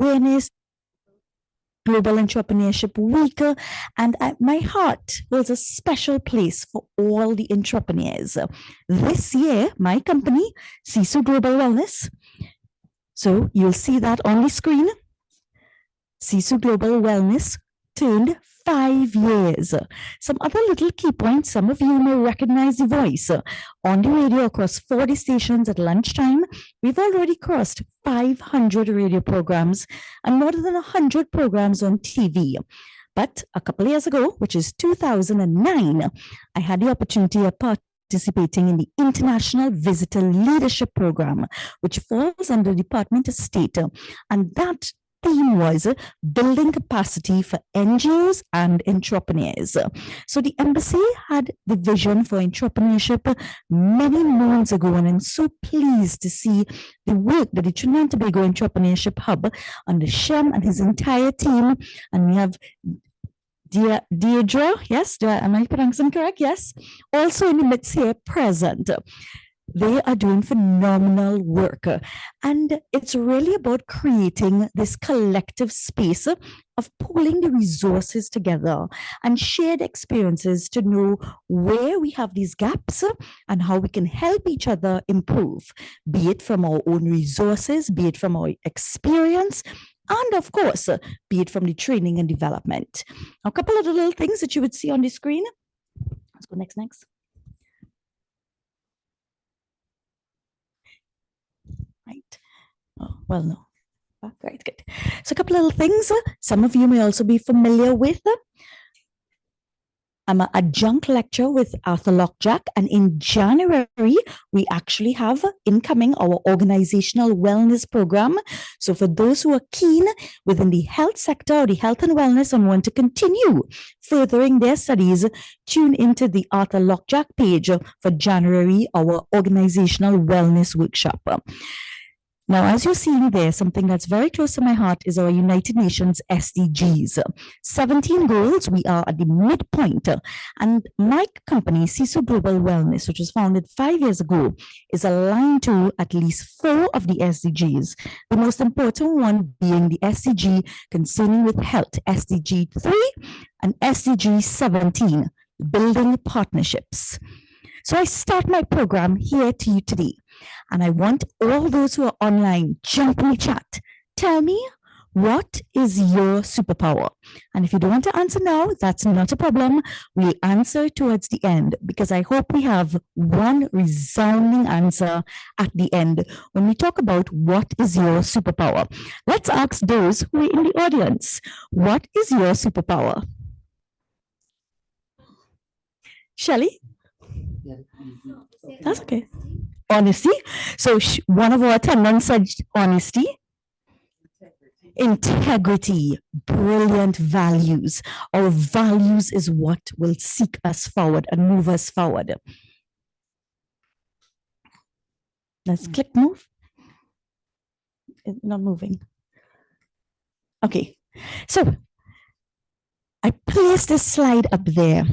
awareness, Global Entrepreneurship Week, and my heart holds a special place for all the entrepreneurs. This year, my company, CISO Global Wellness, so you'll see that on the screen, CISO Global Wellness turned 5 years. Some other little key points, some of you may recognize the voice. On the radio across 40 stations at lunchtime, we've already crossed 500 radio programs and more than 100 programs on TV. But a couple of years ago, which is 2009, I had the opportunity of participating in the International Visitor Leadership Program, which falls under the Department of State. And that theme was building capacity for NGOs and entrepreneurs. So the embassy had the vision for entrepreneurship many moons ago, and I'm so pleased to see the work that the Trinidad and Tobago Entrepreneurship Hub under Shem and his entire team. And we have Deirdre, yes, am I pronouncing correct? Yes, also in the midst here present. They are doing phenomenal work. And it's really about creating this collective space of pulling the resources together and shared experiences to know where we have these gaps and how we can help each other improve, be it from our own resources, be it from our experience, and of course, be it from the training and development. A couple of the little things that you would see on the screen. Let's go next. Right. Oh, well, no. Right, good. So a couple of little things. Some of you may also be familiar with. I'm an adjunct lecturer with Arthur Lockjack, and in January, we actually have incoming our organizational wellness program. So for those who are keen within the health sector or the health and wellness and want to continue furthering their studies, tune into the Arthur Lockjack page for January, our organizational wellness workshop. Now, as you're seeing there, something that's very close to my heart is our United Nations SDGs. 17 goals, we are at the midpoint. And my company, CISO Global Wellness, which was founded 5 years ago, is aligned to at least 4 of the SDGs. The most important one being the SDG concerning with health, SDG 3 and SDG 17, building partnerships. So I start my program here to you today. And I want all those who are online, jump in the chat. Tell me, what is your superpower? And if you don't want to answer now, that's not a problem. We'll answer towards the end, because I hope we have one resounding answer at the end when we talk about what is your superpower. Let's ask those who are in the audience, what is your superpower? Shelley? That's okay. Honesty. So one of our attendants said honesty. Integrity. Brilliant values. Our values is what will seek us forward and move us forward. Let's click move. It's not moving. Okay. So I placed this slide up there.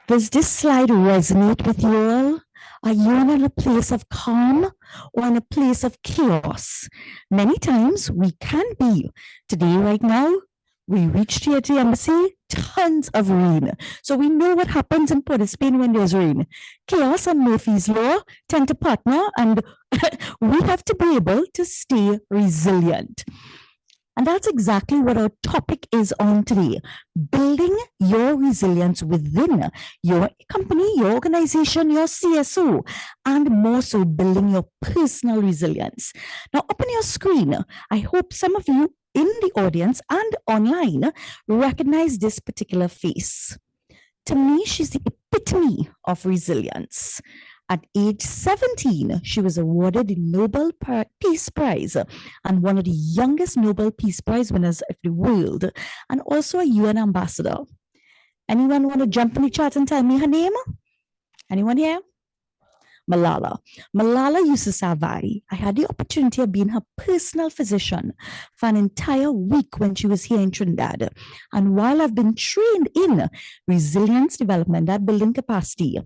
Does this slide resonate with you all? Are you in a place of calm or in a place of chaos? Many times we can be. Today, right now, we reached here to the embassy, tons of rain. So we know what happens in Port of Spain when there's rain. Chaos and Murphy's Law tend to partner, and we have to be able to stay resilient. And that's exactly what our topic is on today. Building your resilience within your company, your organization, your CSO, and more so building your personal resilience. Now, up on your screen, I hope some of you in the audience and online recognize this particular face. To me, she's the epitome of resilience. At age 17, she was awarded the Nobel Peace Prize and one of the youngest Nobel Peace Prize winners of the world, and also a UN ambassador. Anyone want to jump in the chat and tell me her name? Anyone here? Malala. Malala Yousafzai. I had the opportunity of being her personal physician for an entire week when she was here in Trinidad. And while I've been trained in resilience development, that building capacity,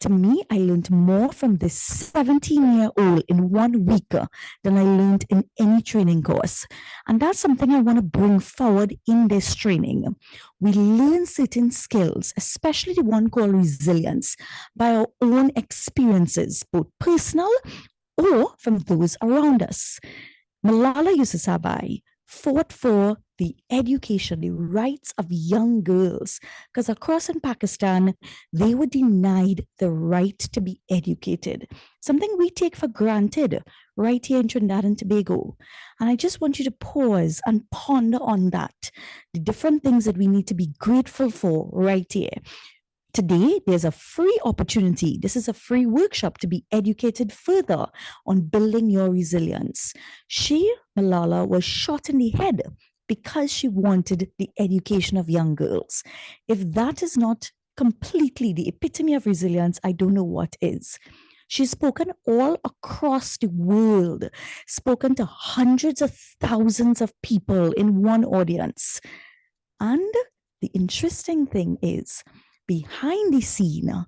To me, I learned more from this 17-year-old in 1 week than I learned in any training course. And that's something I want to bring forward in this training. We learn certain skills, especially the one called resilience, by our own experiences, both personal or from those around us. Malala Yousafzai fought for the education, the rights of young girls, because across in Pakistan, they were denied the right to be educated, something we take for granted right here in Trinidad and Tobago. And I just want you to pause and ponder on that, the different things that we need to be grateful for right here. Today, there's a free opportunity. This is a free workshop to be educated further on building your resilience. She, Malala, was shot in the head because she wanted the education of young girls. If that is not completely the epitome of resilience, I don't know what is. She's spoken all across the world, spoken to hundreds of thousands of people in one audience. And the interesting thing is, behind the scene,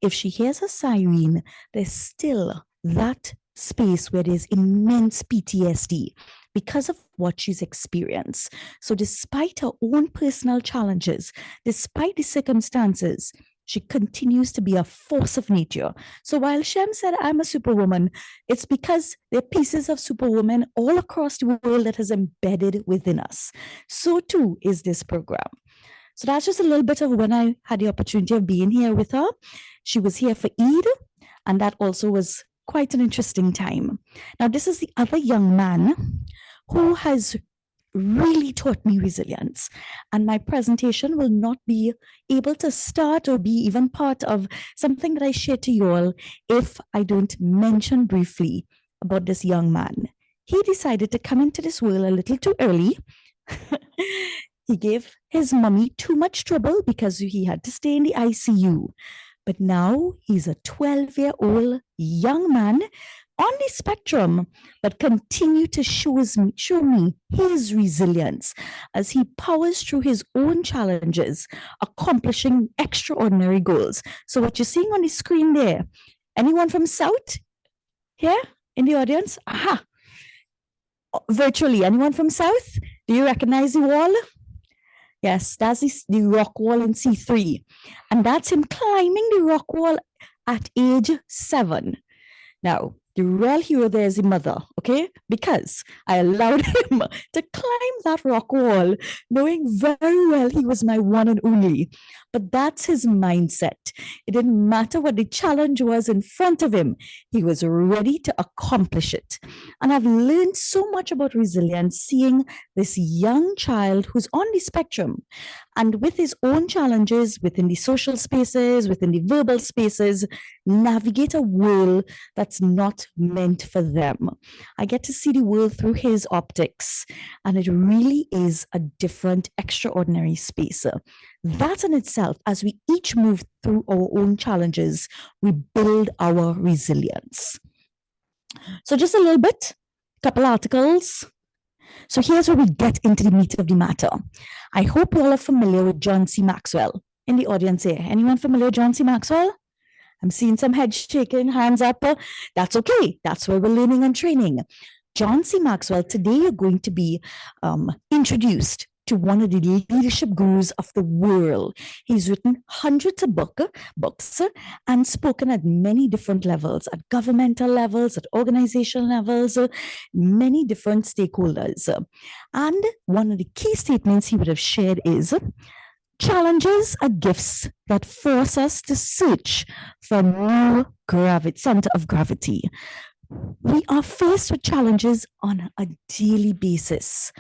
if she hears a siren, there's still that space where there's immense PTSD because of what she's experienced. So despite her own personal challenges, despite the circumstances, she continues to be a force of nature. So while Shem said, I'm a superwoman, it's because there are pieces of superwoman all across the world that has embedded within us. So too is this program. So that's just a little bit of when I had the opportunity of being here with her. She was here for Eid, and that also was quite an interesting time. Now, this is the other young man who has really taught me resilience. And my presentation will not be able to start or be even part of something that I share to you all if I don't mention briefly about this young man. He decided to come into this world a little too early. He gave his mommy too much trouble because he had to stay in the ICU. But now he's a 12-year-old young man on the spectrum, but continue to show me his resilience as he powers through his own challenges, accomplishing extraordinary goals. So what you're seeing on the screen there, anyone from South here in the audience? Aha! Virtually, anyone from South? Do you recognize the wall? Yes, that's the rock wall in C3. And that's him climbing the rock wall at age 7. Now, the real hero there is the mother, okay? Because I allowed him to climb that rock wall, knowing very well he was my one and only. But that's his mindset. It didn't matter what the challenge was in front of him. He was ready to accomplish it. And I've learned so much about resilience, seeing this young child who's on the spectrum and with his own challenges within the social spaces, within the verbal spaces, navigate a world that's not meant for them. I get to see the world through his optics, and it really is a different, extraordinary space. That in itself, as we each move through our own challenges, we build our resilience. So just a little bit, couple articles. So here's where we get into the meat of the matter. I hope you all are familiar with John C. Maxwell. In the audience here, anyone familiar with John C. Maxwell? I'm seeing some heads shaking, hands up. That's okay. That's where we're learning and training. John C. Maxwell, today you're going to be introduced to one of the leadership gurus of the world. He's written hundreds of books and spoken at many different levels, at governmental levels, at organizational levels, many different stakeholders. And one of the key statements he would have shared is, challenges are gifts that force us to search for new center of gravity. We are faced with challenges on a daily basis.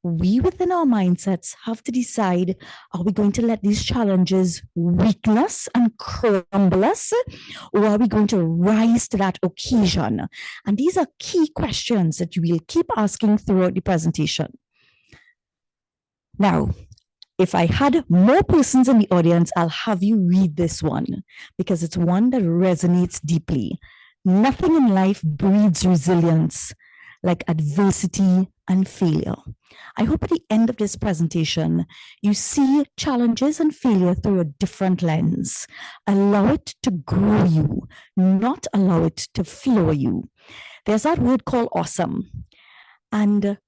We within our mindsets have to decide, are we going to let these challenges weaken us and crumble us, or are we going to rise to that occasion? And these are key questions that you will keep asking throughout the presentation. Now, if I had more persons in the audience, I'll have you read this one because it's one that resonates deeply. Nothing in life breeds resilience like adversity and failure. I hope at the end of this presentation, you see challenges and failure through a different lens. Allow it to grow you, not allow it to floor you. There's that word called awesome. And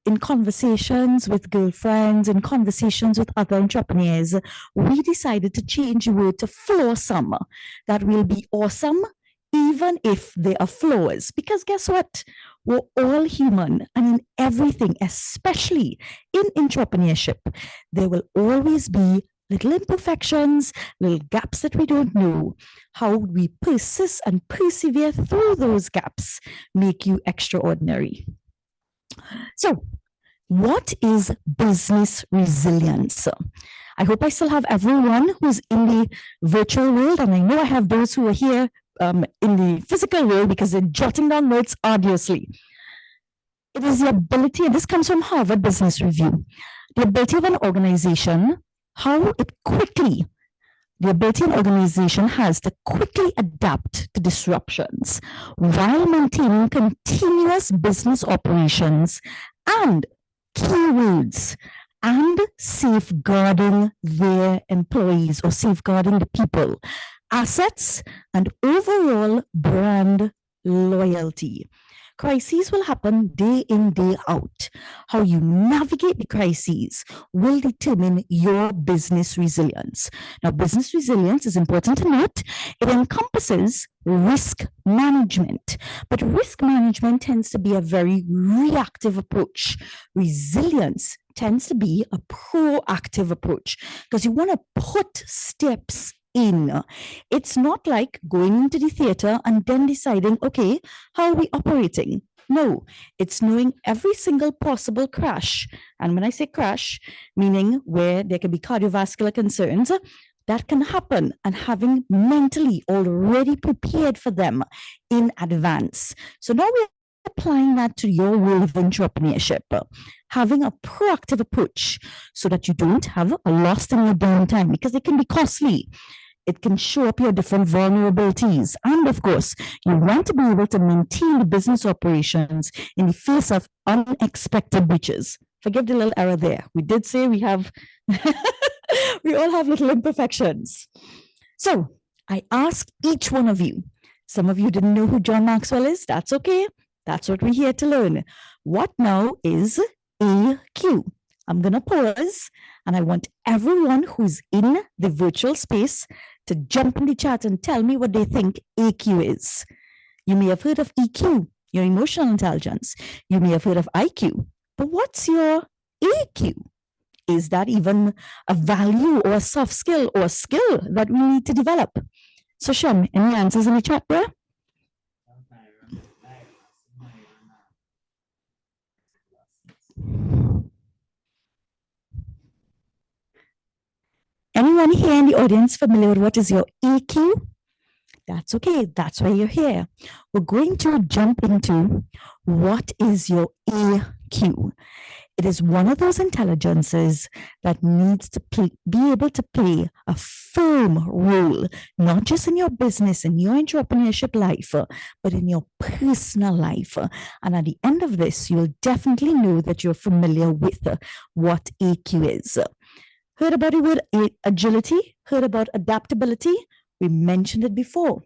in conversations with girlfriends, in conversations with other entrepreneurs, we decided to change the word to flawsome. That will be awesome, even if there are flaws. Because guess what? We're all human, and in everything, especially in entrepreneurship, there will always be little imperfections, little gaps that we don't know. How we persist and persevere through those gaps make you extraordinary. So, what is business resilience? I hope I still have everyone who's in the virtual world, and I know I have those who are here in the physical world because they're jotting down notes arduously. It is the ability, and this comes from Harvard Business Review, the ability of an organization, the ability an organization has to quickly adapt to disruptions while maintaining continuous business operations and keywords and safeguarding their employees or safeguarding the people, assets, and overall brand loyalty. Crises will happen day in, day out. How you navigate the crises will determine your business resilience. Now, business resilience is important to note. It encompasses risk management, but risk management tends to be a very reactive approach. Resilience tends to be a proactive approach because you want to put steps in. It's not like going into the theater and then deciding, okay, how are we operating? No, it's knowing every single possible crash. And when I say crash, meaning where there can be cardiovascular concerns, that can happen, and having mentally already prepared for them in advance. So now we're applying that to your world of entrepreneurship, having a proactive approach so that you don't have a lost in your downtime, because it can be costly. It can show up your different vulnerabilities. And of course, you want to be able to maintain the business operations in the face of unexpected breaches. Forgive the little error there. We did say we have, we all have little imperfections. So I asked each one of you, some of you didn't know who John Maxwell is. That's okay. That's what we're here to learn. What now is AQ? I'm going to pause, and I want everyone who's in the virtual space to jump in the chat and tell me what they think AQ is. You may have heard of EQ, your emotional intelligence. You may have heard of IQ, but what's your AQ? Is that even a value or a soft skill or a skill that we need to develop? So Shem, any answers in the chat there? Anyone here in the audience familiar with what is your EQ? That's okay. That's why you're here. We're going to jump into what is your AQ. It is one of those intelligences that needs to be able to play a firm role, not just in your business, in your entrepreneurship life, but in your personal life. And at the end of this, you'll definitely know that you're familiar with what AQ is. Heard about the word agility? Heard about adaptability? We mentioned it before.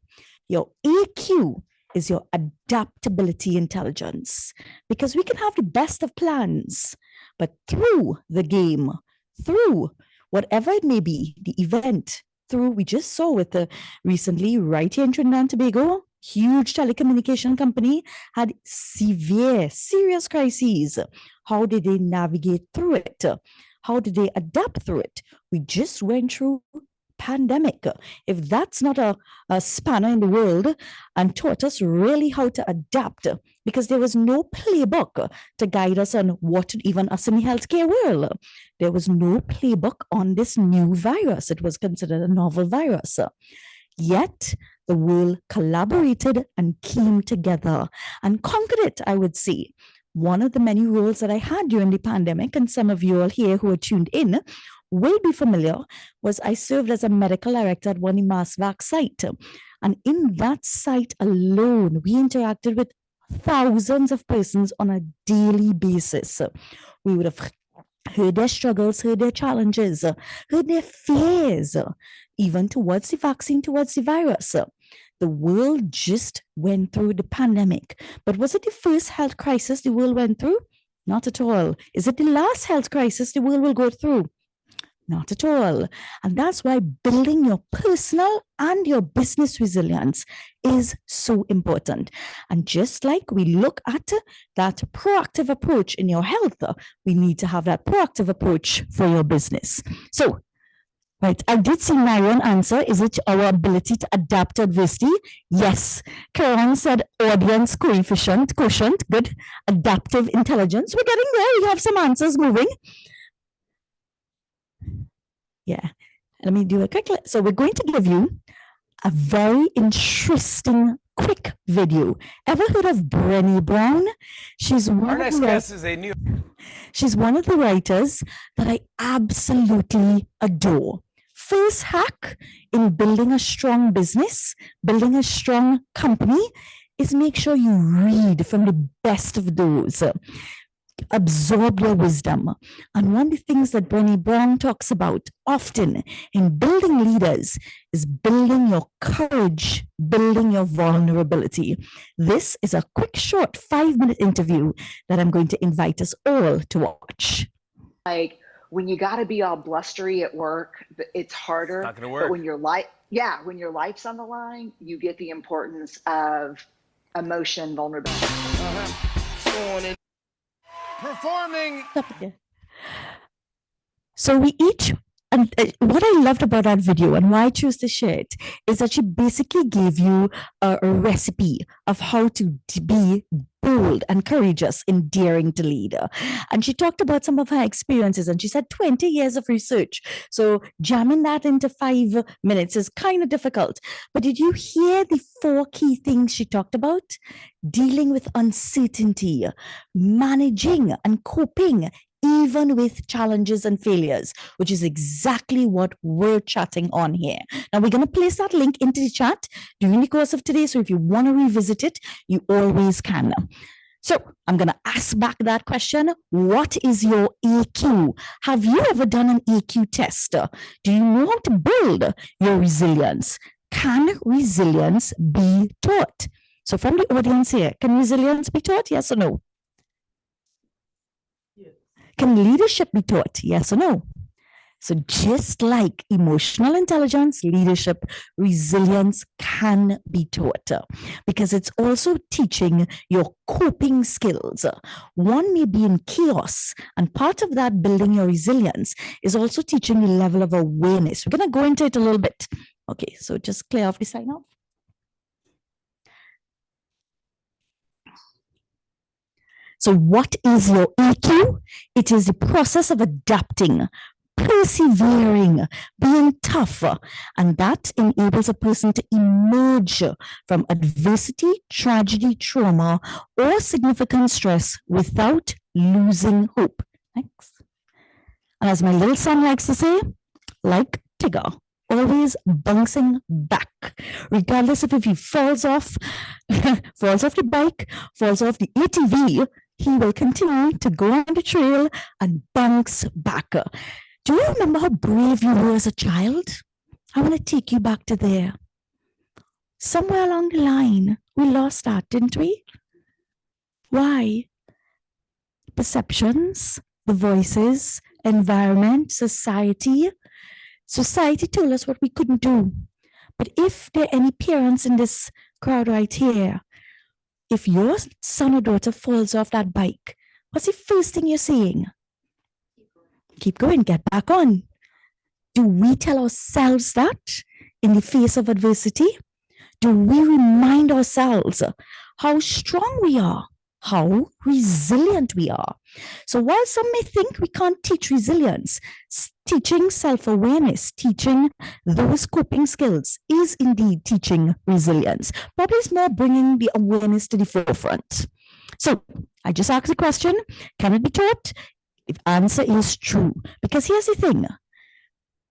Your AQ is your adaptability intelligence, because we can have the best of plans, but through the game, through whatever it may be, the event, through, we just saw with the recently right here in Trinidad and Tobago, huge telecommunication company had serious crises. How did they navigate through it? How did they adapt through it? We just went through pandemic. If that's not a spanner in the world and taught us really how to adapt, because there was no playbook to guide us on what even us in the healthcare world. There was no playbook on this new virus. It was considered a novel virus. Yet the world collaborated and came together and conquered it, I would say. One of the many roles that I had during the pandemic, and some of you all here who are tuned in will be familiar, was I served as a medical director at one of the mass vac site. And in that site alone, we interacted with thousands of persons on a daily basis. We would have heard their struggles, heard their challenges, heard their fears, even towards the vaccine, towards the virus. The world just went through the pandemic. But was it the first health crisis the world went through? Not at all. Is it the last health crisis the world will go through? Not at all. And that's why building your personal and your business resilience is so important. And just like we look at that proactive approach in your health, we need to have that proactive approach for your business. So, right, I did see Marion answer. Is it our ability to adapt to adversity? Yes. Karen said audience quotient. Good. Adaptive intelligence. We're getting there. We have some answers moving. Yeah, let me do a quick. So we're going to give you a very interesting, quick video. Ever heard of Brené Brown? She's one of She's one of the writers that I absolutely adore. First hack in building a strong business, building a strong company, is make sure you read from the best of those. Absorb your wisdom. And one of the things that Brené Brown talks about often in building leaders is building your courage, building your vulnerability. This is a quick, short 5-minute interview that I'm going to invite us all to watch. Like when you got to be all blustery at work, it's harder. Not gonna work. But when your when your life's on the line, you get the importance of emotion, vulnerability. Performing. So we each, and what I loved about that video and why I chose to share it is that she basically gave you a recipe of how to be bold and courageous in daring to lead. And she talked about some of her experiences and she said 20 years of research. So jamming that into 5 minutes is kind of difficult. But did you hear the 4 key things she talked about? Dealing with uncertainty, managing and coping even with challenges and failures, which is exactly what we're chatting on here. Now, we're going to place that link into the chat during the course of today. So if you want to revisit it, you always can. So I'm going to ask back that question. What is your EQ? Have you ever done an EQ test? Do you know how to build your resilience? Can resilience be taught? So from the audience here, can resilience be taught? Yes or no? Can leadership be taught? Yes or no? So just like emotional intelligence, leadership, resilience can be taught because it's also teaching your coping skills. One may be in chaos, and part of that building your resilience is also teaching the level of awareness. We're going to go into it a little bit. Okay, so just clear off the sign off. So what is your EQ? It is the process of adapting, persevering, being tough, and that enables a person to emerge from adversity, tragedy, trauma, or significant stress without losing hope. Thanks. And as my little son likes to say, like Tigger, always bouncing back, regardless of if he falls off the bike, falls off the ATV, he will continue to go on the trail and bounce back. Do you remember how brave you were as a child? I want to take you back to there. Somewhere along the line, we lost that, didn't we? Why? Perceptions, the voices, environment, society. Society told us what we couldn't do. But if there are any parents in this crowd right here, if your son or daughter falls off that bike, what's the first thing you're saying? Keep going, get back on. Do we tell ourselves that in the face of adversity? Do we remind ourselves how strong we are, how resilient we are? So while some may think we can't teach resilience, teaching self-awareness, teaching those coping skills is indeed teaching resilience. Probably it's more bringing the awareness to the forefront. So I just asked the question, can it be taught? The answer is true. Because here's the thing.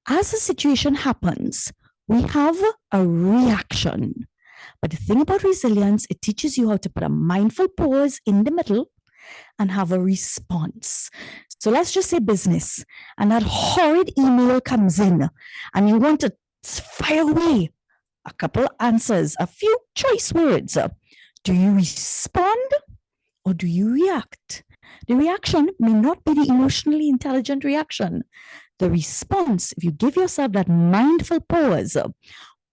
As a situation happens, we have a reaction. But the thing about resilience, it teaches you how to put a mindful pause in the middle and have a response. So let's just say business, and that horrid email comes in, and you want to fire away a couple answers, a few choice words. Do you respond or do you react? The reaction may not be the emotionally intelligent reaction. The response, if you give yourself that mindful pause,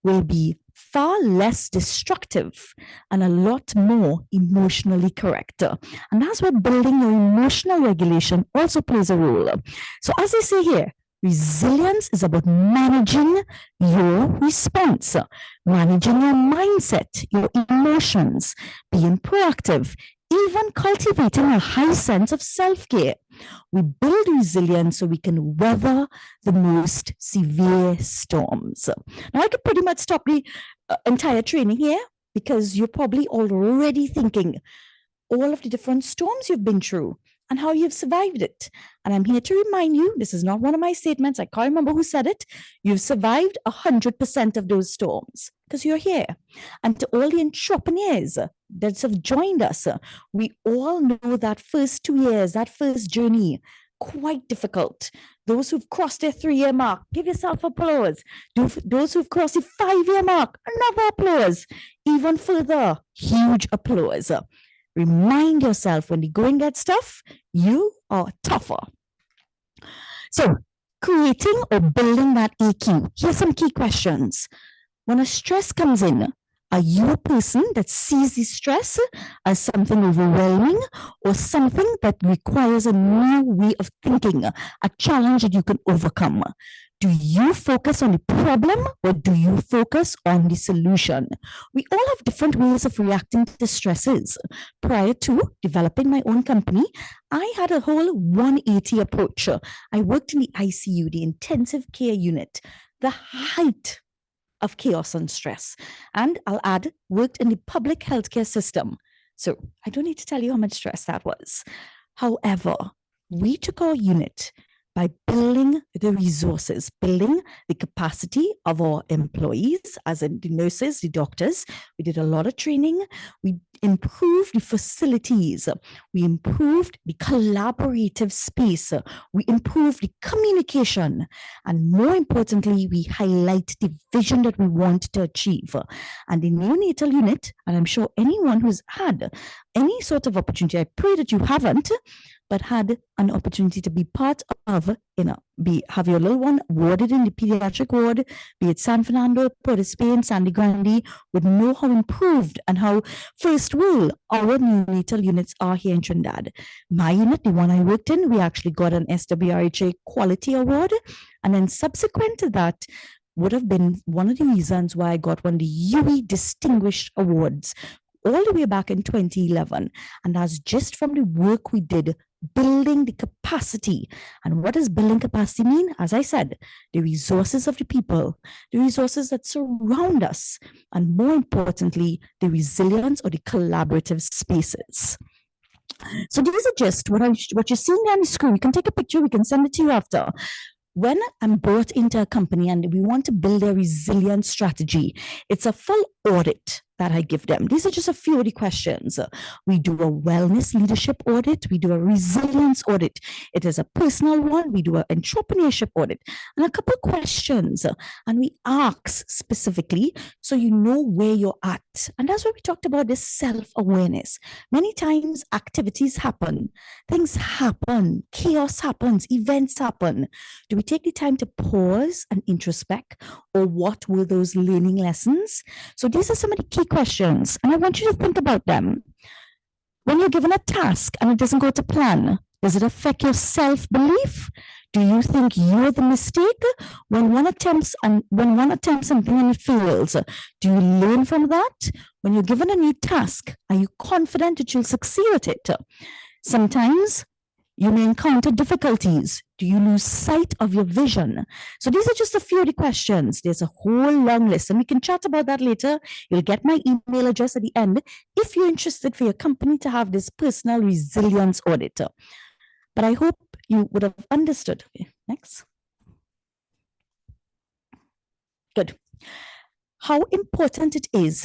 will be far less destructive and a lot more emotionally correct. And that's where building your emotional regulation also plays a role. So as I say here, resilience is about managing your response, managing your mindset, your emotions, being proactive, even cultivating a high sense of self-care. We build resilience so we can weather the most severe storms. Now, I could pretty much stop the entire training here because you're probably already thinking all of the different storms you've been through and how you've survived it. And I'm here to remind you, this is not one of my statements. I can't remember who said it. You've survived 100% of those storms because you're here. And to all the entrepreneurs that have joined us, we all know that first 2 years, that first journey, quite difficult. Those who've crossed their 3-year mark, give yourself applause. Those who've crossed the 5-year mark, another applause. Even further, huge applause. Remind yourself when the going gets tough, you are tougher. So, creating or building that EQ. Here's some key questions. When a stress comes in, are you a person that sees the stress as something overwhelming or something that requires a new way of thinking, a challenge that you can overcome? Do you focus on the problem or do you focus on the solution? We all have different ways of reacting to stresses. Prior to developing my own company, I had a whole 180 approach. I worked in the ICU, the intensive care unit, the height of chaos and stress. And I'll add, worked in the public healthcare system. So I don't need to tell you how much stress that was. However, we took our unit by building the resources, building the capacity of our employees, as in the nurses, the doctors. We did a lot of training. We improved the facilities. We improved the collaborative space. We improved the communication. And more importantly, we highlight the vision that we want to achieve. And the neonatal unit, and I'm sure anyone who's had any sort of opportunity, I pray that you haven't, but had an opportunity to be part of, have your little one warded in the pediatric ward, be it San Fernando, Port of Spain, Sandy Grande, would know how improved and how first world our neonatal units are here in Trinidad. My unit, the one I worked in, we actually got an SWRHA quality award. And then subsequent to that, would have been one of the reasons why I got one of the UE Distinguished Awards all the way back in 2011. And that's just from the work we did building the capacity. And what does building capacity mean? As I said, the resources of the people, the resources that surround us, and more importantly, the resilience or the collaborative spaces. So these are just what you're seeing on the screen. You can take a picture, we can send it to you after. When I'm brought into a company and we want to build a resilience strategy, it's a full audit that I give them. These are just a few of the questions. We do a wellness leadership audit. We do a resilience audit. It is a personal one. We do an entrepreneurship audit and a couple of questions. And we ask specifically so you know where you're at. And that's where we talked about this self-awareness. Many times activities happen, things happen, chaos happens, events happen. Do we take the time to pause and introspect, or what were those learning lessons? So these are some of the key questions, and I want you to think about them. When you're given a task and it doesn't go to plan, does it affect your self-belief? Do you think you're the mistake? When one attempts something and it fails, do you learn from that? When you're given a new task, are you confident that you'll succeed at it? Sometimes you may encounter difficulties. Do you lose sight of your vision? So these are just a few of the questions. There's a whole long list, and we can chat about that later. You'll get my email address at the end if you're interested for your company to have this personal resilience audit. But I hope you would have understood. Okay, next. Good. How important it is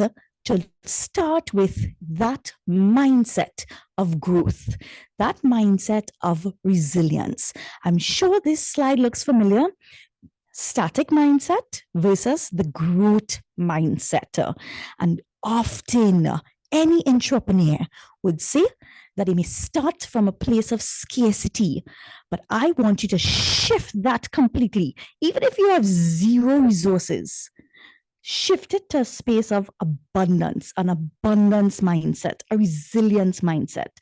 to start with that mindset of growth, that mindset of resilience. I'm sure this slide looks familiar. Static mindset versus the growth mindset. And often any entrepreneur would say that they may start from a place of scarcity, but I want you to shift that completely. Even if you have zero resources, shift it to a space of abundance, an abundance mindset, a resilience mindset.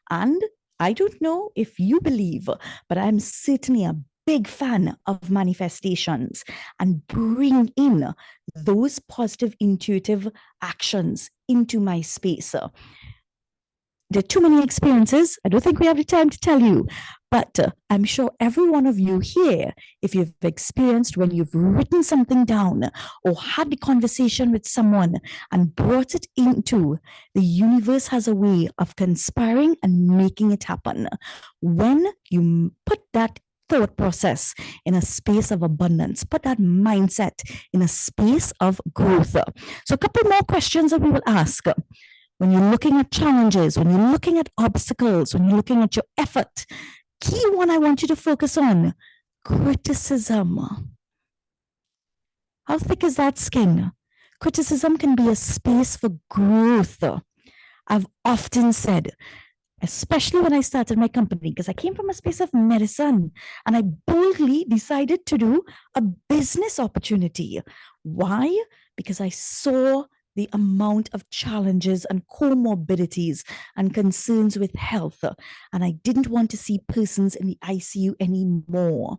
And I don't know if you believe, but I'm certainly a big fan of manifestations and bring in those positive intuitive actions into my space. There are too many experiences. I don't think we have the time to tell you, but I'm sure every one of you here, if you've experienced when you've written something down or had the conversation with someone and brought it into, the universe has a way of conspiring and making it happen. When you put that thought process in a space of abundance, put that mindset in a space of growth. So a couple more questions that we will ask. When you're looking at challenges, when you're looking at obstacles, when you're looking at your effort, key one I want you to focus on, criticism. How thick is that skin? Criticism can be a space for growth. I've often said, especially when I started my company, because I came from a space of medicine and I boldly decided to do a business opportunity. Why? Because I saw the amount of challenges and comorbidities and concerns with health, and I didn't want to see persons in the ICU anymore.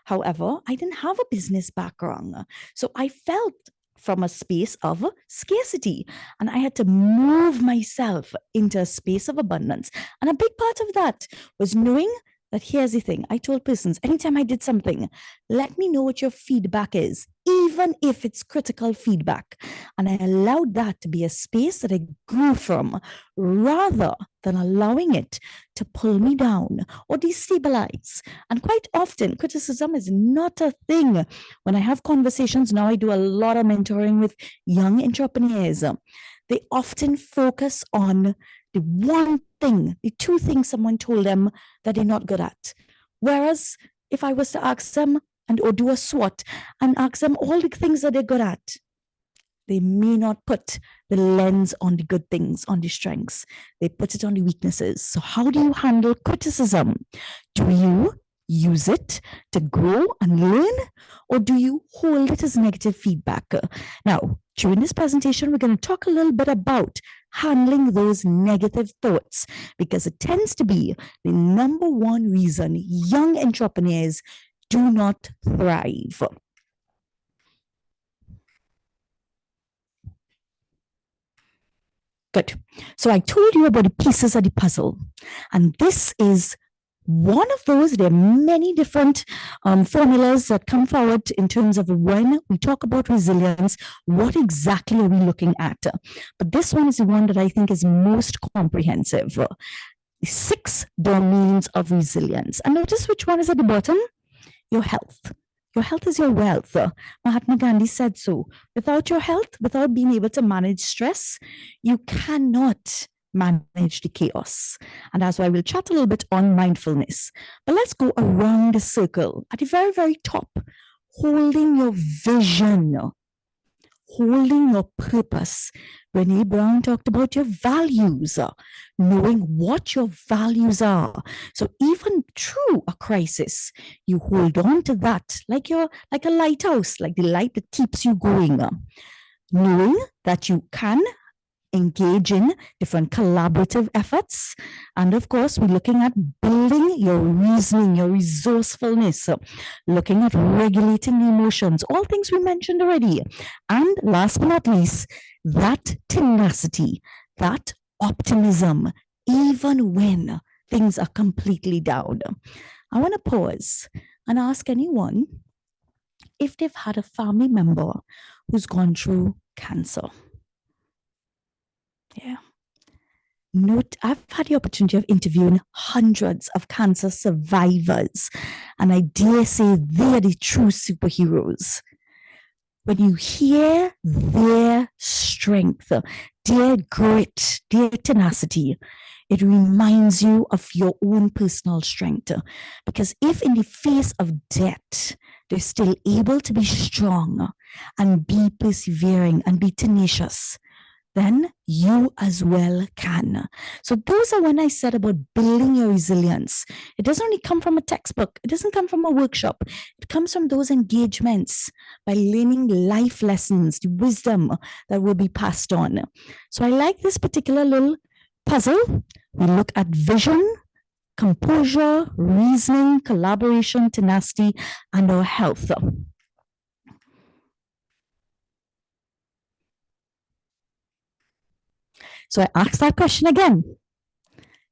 However, I didn't have a business background, so I felt from a space of scarcity, and I had to move myself into a space of abundance. And a big part of that was knowing that here's the thing. I told persons, anytime I did something, let me know what your feedback is, even if it's critical feedback. And I allowed that to be a space that I grew from, rather than allowing it to pull me down or destabilize. And quite often, criticism is not a thing. When I have conversations, now I do a lot of mentoring with young entrepreneurs. They often focus on the one thing, the two things someone told them that they're not good at. Whereas if I was to ask them or do a SWOT and ask them all the things that they're good at, they may not put the lens on the good things, on the strengths. They put it on the weaknesses. So how do you handle criticism? Do you use it to grow and learn, or do you hold it as negative feedback? Now, during this presentation, we're going to talk a little bit about handling those negative thoughts, because it tends to be the number one reason young entrepreneurs do not thrive. Good. So I told you about the pieces of the puzzle, and this is one of those. There are many different formulas that come forward in terms of when we talk about resilience, what exactly are we looking at? But this one is the one that I think is most comprehensive. The 6 domains of resilience. And notice which one is at the bottom? Your health. Your health is your wealth. Mahatma Gandhi said so. Without your health, without being able to manage stress, you cannot manage the chaos. And that's why we'll chat a little bit on mindfulness. But let's go around the circle. At the very, very top, holding your vision, holding your purpose. Brene Brown talked about your values, knowing what your values are. So even through a crisis, you hold on to that like a lighthouse, like the light that keeps you going. Knowing that you can engage in different collaborative efforts. And of course, we're looking at building your reasoning, your resourcefulness, looking at regulating the emotions, all things we mentioned already. And last but not least, that tenacity, that optimism, even when things are completely down. I want to pause and ask anyone if they've had a family member who's gone through cancer. Yeah. Note, I've had the opportunity of interviewing hundreds of cancer survivors, and I dare say they are the true superheroes. when you hear their strength, their grit, their tenacity, it reminds you of your own personal strength. Because if in the face of death, they're still able to be strong and be persevering and be tenacious, then you as well can. So those are when I said about building your resilience. It doesn't only come from a textbook. It doesn't come from a workshop. It comes from those engagements by learning life lessons, the wisdom that will be passed on. So I like this particular little puzzle. We look at vision, composure, reasoning, collaboration, tenacity, and our health. So I asked that question again.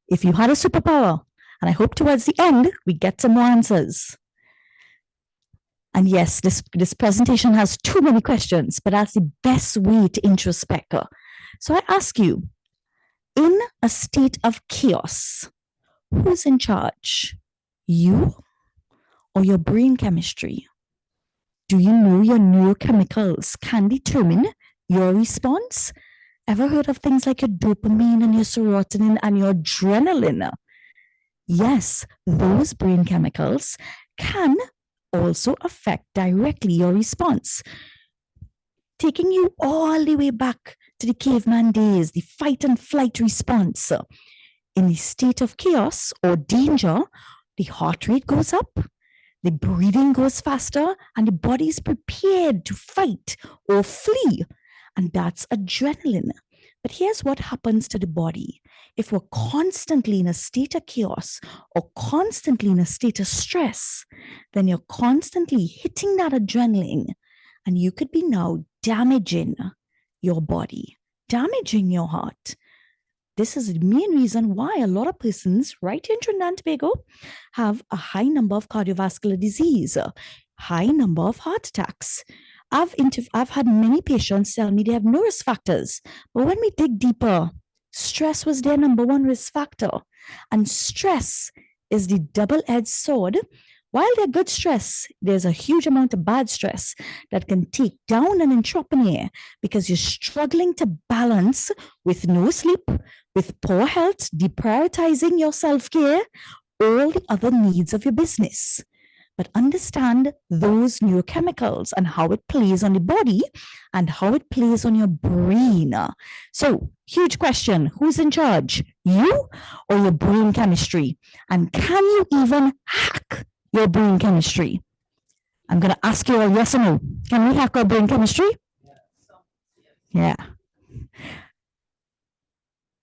If you had a superpower, and I hope towards the end, we get some more answers. And yes, this presentation has too many questions, but that's the best way to introspect. So I ask you, in a state of chaos, who's in charge? You or your brain chemistry? Do you know your neurochemicals can determine your response? Ever heard of things like your dopamine and your serotonin and your adrenaline? Yes, those brain chemicals can also affect directly your response. Taking you all the way back to the caveman days, the fight and flight response. In the state of chaos or danger, the heart rate goes up, the breathing goes faster, and the body is prepared to fight or flee. And that's adrenaline. But here's what happens to the body. If we're constantly in a state of chaos or constantly in a state of stress, then you're constantly hitting that adrenaline, and you could be now damaging your body, damaging your heart. This is the main reason why a lot of persons right here in Trinidad and Tobago have a high number of cardiovascular disease, a high number of heart attacks. I've had many patients tell me they have no risk factors, but when we dig deeper, stress was their number one risk factor. And stress is the double-edged sword. While they're good stress, there's a huge amount of bad stress that can take down an entrepreneur because you're struggling to balance with no sleep, with poor health, deprioritizing your self-care, all the other needs of your business. But understand those neurochemicals and how it plays on the body and how it plays on your brain. So, huge question. Who's in charge? You or your brain chemistry? And can you even hack your brain chemistry? I'm going to ask you all yes or no. Can we hack our brain chemistry? Yeah.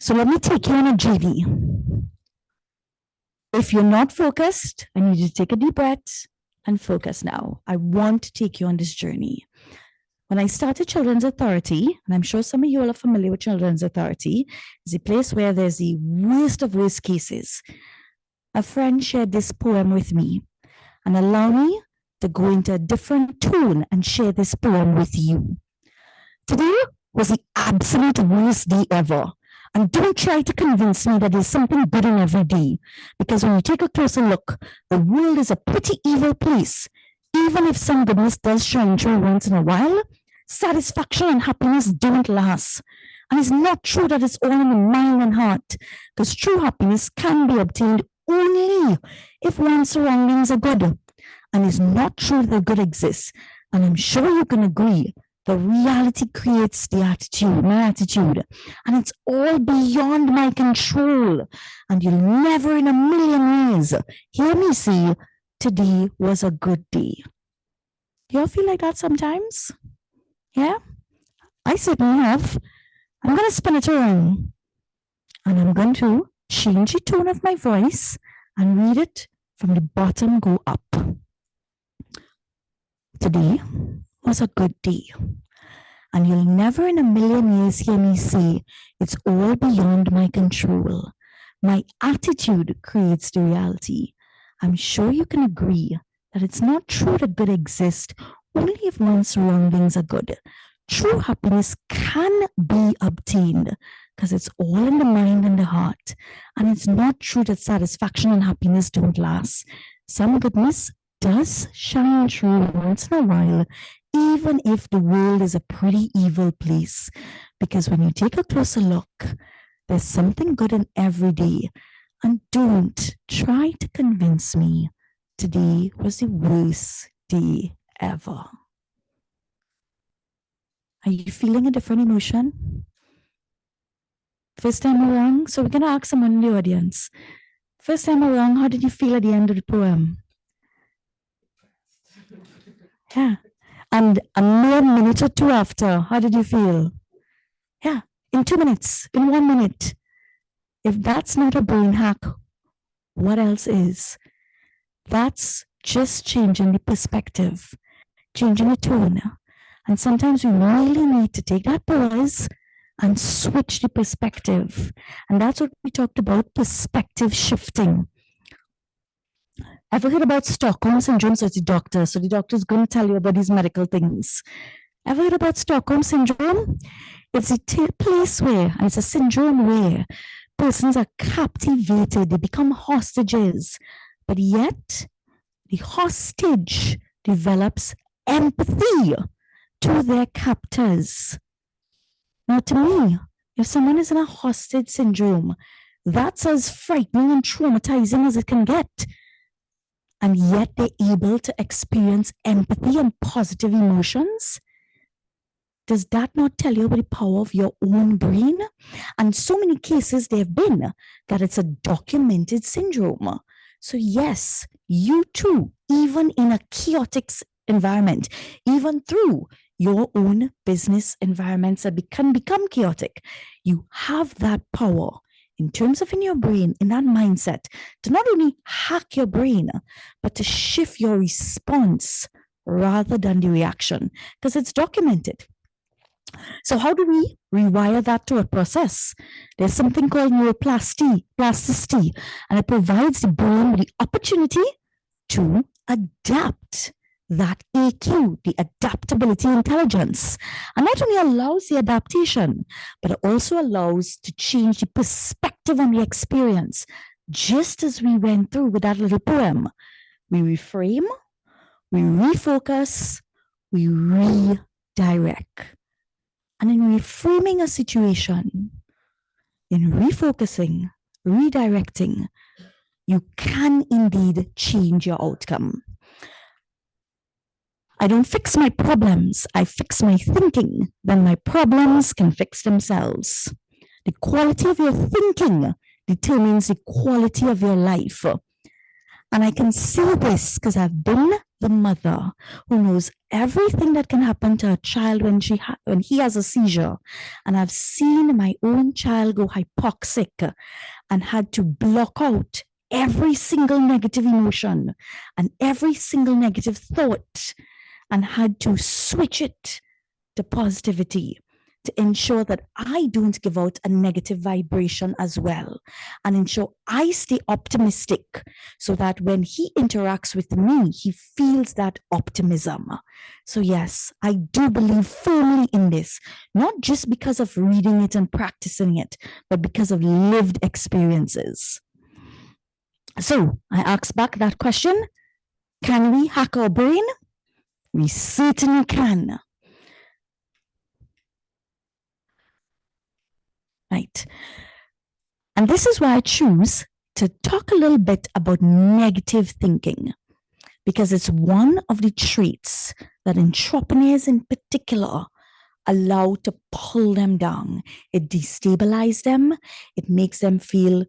So let me take you on a journey. If you're not focused, I need you to take a deep breath and focus now. I want to take you on this journey. When I started Children's Authority, and I'm sure some of you all are familiar with Children's Authority, it's a place where there's the worst of worst cases. A friend shared this poem with me, and allow me to go into a different tone and share this poem with you. Today was the absolute worst day ever. And don't try to convince me that there's something good in every day. Because when you take a closer look, the world is a pretty evil place. Even if some goodness does shine through once in a while, satisfaction and happiness don't last. And it's not true that it's all in the mind and heart. Because true happiness can be obtained only if one's surroundings are good. And it's not true that good exists. And I'm sure you can agree. The reality creates the attitude, my attitude, and it's all beyond my control. And you'll never in a million years hear me say, today was a good day. Do you all feel like that sometimes? Yeah? I certainly have. I'm going to spin it around, and I'm going to change the tone of my voice and read it from the bottom go up. Today was a good day. And you'll never in a million years hear me say, it's all beyond my control. My attitude creates the reality. I'm sure you can agree that it's not true that good exists only if one's surroundings are good. True happiness can be obtained because it's all in the mind and the heart. And it's not true that satisfaction and happiness don't last. Some goodness does shine through once in a while, even if the world is a pretty evil place. Because when you take a closer look, there's something good in every day. And don't try to convince me today was the worst day ever. Are you feeling a different emotion? First time around, so we're going to ask someone in the audience. First time around, how did you feel at the end of the poem? Yeah. And a mere minute or two after, how did you feel? Yeah. In 2 minutes, in 1 minute. If that's not a brain hack, what else is? That's just changing the perspective, changing the tone. And sometimes we really need to take that pause and switch the perspective. And that's what we talked about, perspective shifting. Ever heard about Stockholm Syndrome? So it's the doctor. So the doctor is going to tell you about these medical things. Ever heard about Stockholm Syndrome? It's a place where, and it's a syndrome where persons are captivated, they become hostages, but yet the hostage develops empathy to their captors. Now, to me, if someone is in a hostage syndrome, that's as frightening and traumatizing as it can get. And yet they're able to experience empathy and positive emotions. Does that not tell you about the power of your own brain? And so many cases there have been that it's a documented syndrome. So yes, you too, even in a chaotic environment, even through your own business environments that can become chaotic, you have that power in terms of in your brain, in that mindset, to not only hack your brain, but to shift your response rather than the reaction, because it's documented. So how do we rewire that to a process? There's something called neuroplasticity, and it provides the brain with the opportunity to adapt that AQ, the adaptability intelligence. And not only allows the adaptation, but it also allows to change the perspective on the experience, just as we went through with that little poem. We reframe, we refocus, we redirect. And in reframing a situation, in refocusing, redirecting, you can indeed change your outcome. I don't fix my problems, I fix my thinking, then my problems can fix themselves. The quality of your thinking determines the quality of your life. And I can say this because I've been the mother who knows everything that can happen to a child when he has a seizure. And I've seen my own child go hypoxic and had to block out every single negative emotion and every single negative thought, and had to switch it to positivity to ensure that I don't give out a negative vibration as well, and ensure I stay optimistic so that when he interacts with me, he feels that optimism. So yes, I do believe firmly in this, not just because of reading it and practicing it, but because of lived experiences. So I ask back that question, can we hack our brain? We certainly can. Right. And this is why I choose to talk a little bit about negative thinking, because it's one of the traits that entrepreneurs in particular allow to pull them down. It destabilizes them. It makes them feel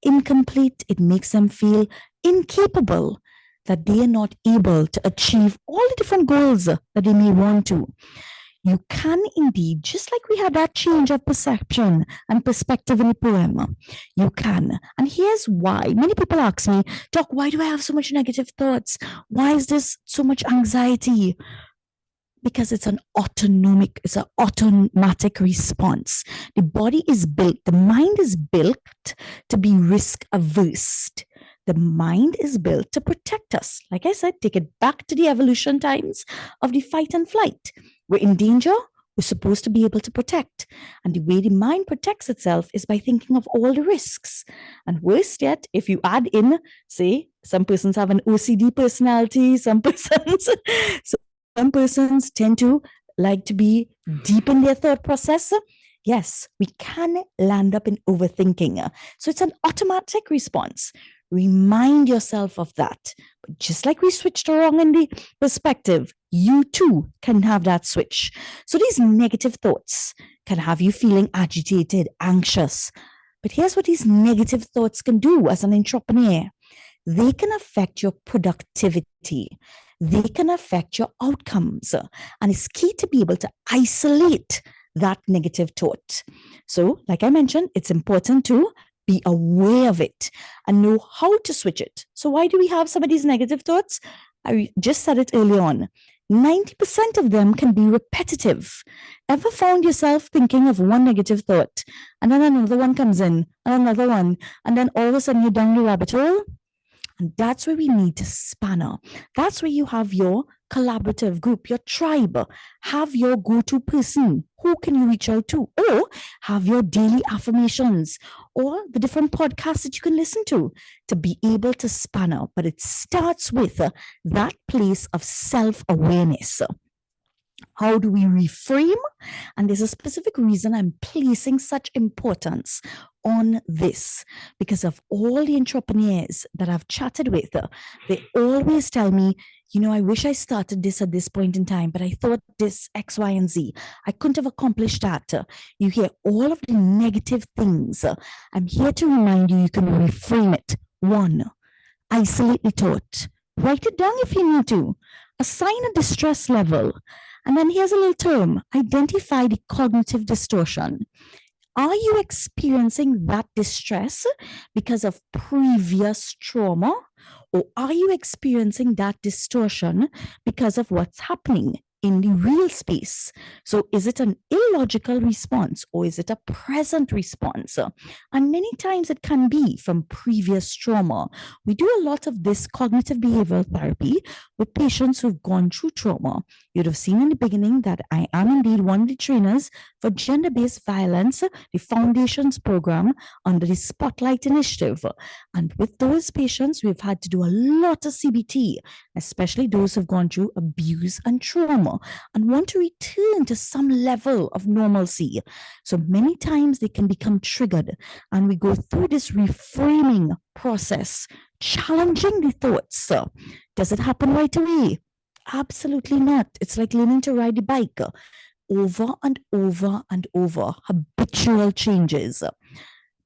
incomplete. It makes them feel incapable, that they are not able to achieve all the different goals that they may want to. You can indeed, just like we had that change of perception and perspective in the poem, you can. And here's why. Many people ask me, Doc, why do I have so much negative thoughts? Why is this so much anxiety? Because it's an autonomic response. The body is built, the mind is built to be risk averse. The mind is built to protect us. Like I said, take it back to the evolution times of the fight and flight. We're in danger, We're supposed to be able to protect. And the way the mind protects itself is by thinking of all the risks. And worst yet, if you add in, say, some persons have an OCD personality, some persons tend to like to be deep in their thought process. Yes, we can land up in overthinking. So it's an automatic response. Remind yourself of that. But just like we switched around in the perspective, you too can have that switch. So these negative thoughts can have you feeling agitated, anxious. But here's what these negative thoughts can do as an entrepreneur. They can affect your productivity. They can affect your outcomes. And it's key to be able to isolate that negative thought. So, like I mentioned, it's important to be aware of it and know how to switch it. So why do we have some of these negative thoughts? I just said it early on. 90% of them can be repetitive. Ever found yourself thinking of one negative thought and then another one comes in and another one, and then all of a sudden you're down the rabbit hole? And that's where we need to spanner. That's where you have your collaborative group, your tribe. Have your go-to person. Who can you reach out to? Or have your daily affirmations or the different podcasts that you can listen to be able to spanner. But it starts with that place of self-awareness. How do we reframe? And there's a specific reason I'm placing such importance on this, because of all the entrepreneurs that I've chatted with. They always tell me, I wish I started this at this point in time, but I thought this X, Y, and Z. I couldn't have accomplished that. You hear all of the negative things. I'm here to remind you, you can reframe it. 1, isolate the thought. Write it down if you need to. Assign a distress level. And then here's a little term, identify the cognitive distortion. Are you experiencing that distress because of previous trauma? Or are you experiencing that distortion because of what's happening in the real space? So is it an illogical response or is it a present response? And many times it can be from previous trauma. We do a lot of this cognitive behavioral therapy with patients who've gone through trauma. You'd have seen in the beginning that I am indeed one of the trainers for gender-based violence, the Foundations program under the Spotlight Initiative. And with those patients, we've had to do a lot of CBT, especially those who've gone through abuse and trauma and want to return to some level of normalcy. So many times they can become triggered, and we go through this reframing process, challenging the thoughts. Does it happen right away? Absolutely not. It's like learning to ride a bike. Over and over and over, habitual changes.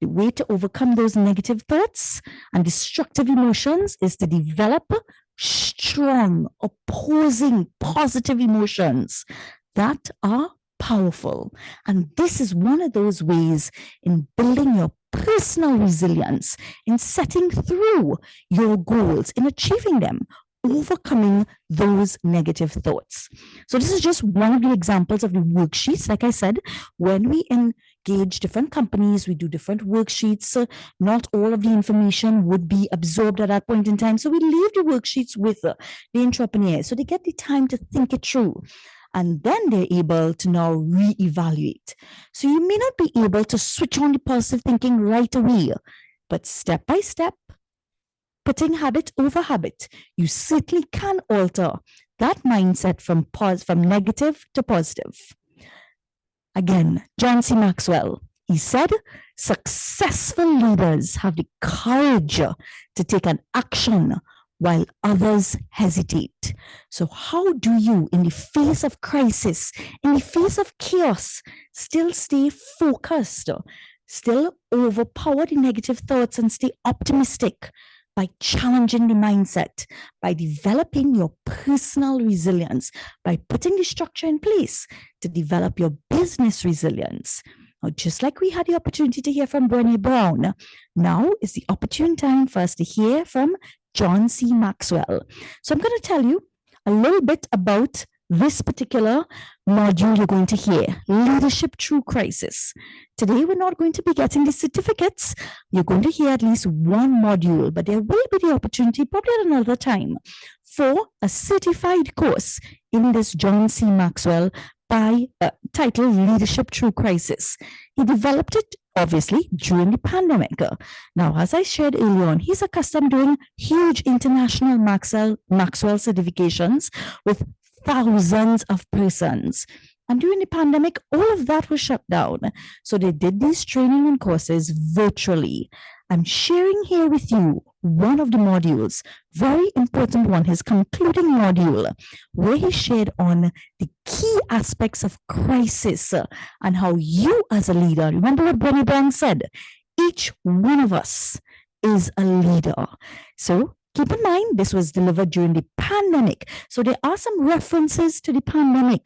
The way to overcome those negative thoughts and destructive emotions is to develop strong, opposing, positive emotions that are powerful. And this is one of those ways in building your personal resilience, in setting through your goals, in achieving them, overcoming those negative thoughts. So this is just one of the examples of the worksheets. Like I said, when we engage different companies, we do different worksheets. Not all of the information would be absorbed at that point in time. So we leave the worksheets with the entrepreneur so they get the time to think it through. And then they're able to now reevaluate. So you may not be able to switch on the positive thinking right away, but step by step, putting habit over habit, you certainly can alter that mindset from negative to positive. Again, John C. Maxwell, he said, successful leaders have the courage to take an action while others hesitate. So how do you, in the face of crisis, in the face of chaos, still stay focused, still overpower the negative thoughts and stay optimistic? By challenging the mindset, by developing your personal resilience, by putting the structure in place to develop your business resilience. Now, just like we had the opportunity to hear from Brené Brown, now is the opportune time for us to hear from John C. Maxwell. So I'm going to tell you a little bit about this particular module you're going to hear, Leadership Through Crisis. Today, we're not going to be getting the certificates. You're going to hear at least one module, but there will be the opportunity, probably at another time, for a certified course in this John C. Maxwell titled Leadership Through Crisis. He developed it, obviously, during the pandemic. Now, as I shared earlier on, he's accustomed doing huge international Maxwell certifications with thousands of persons. And during the pandemic, all of that was shut down. So they did these training and courses virtually. I'm sharing here with you one of the modules, very important one, his concluding module, where he shared on the key aspects of crisis and how you as a leader, remember what Brené Brown said, each one of us is a leader. So keep in mind, this was delivered during the pandemic. So there are some references to the pandemic,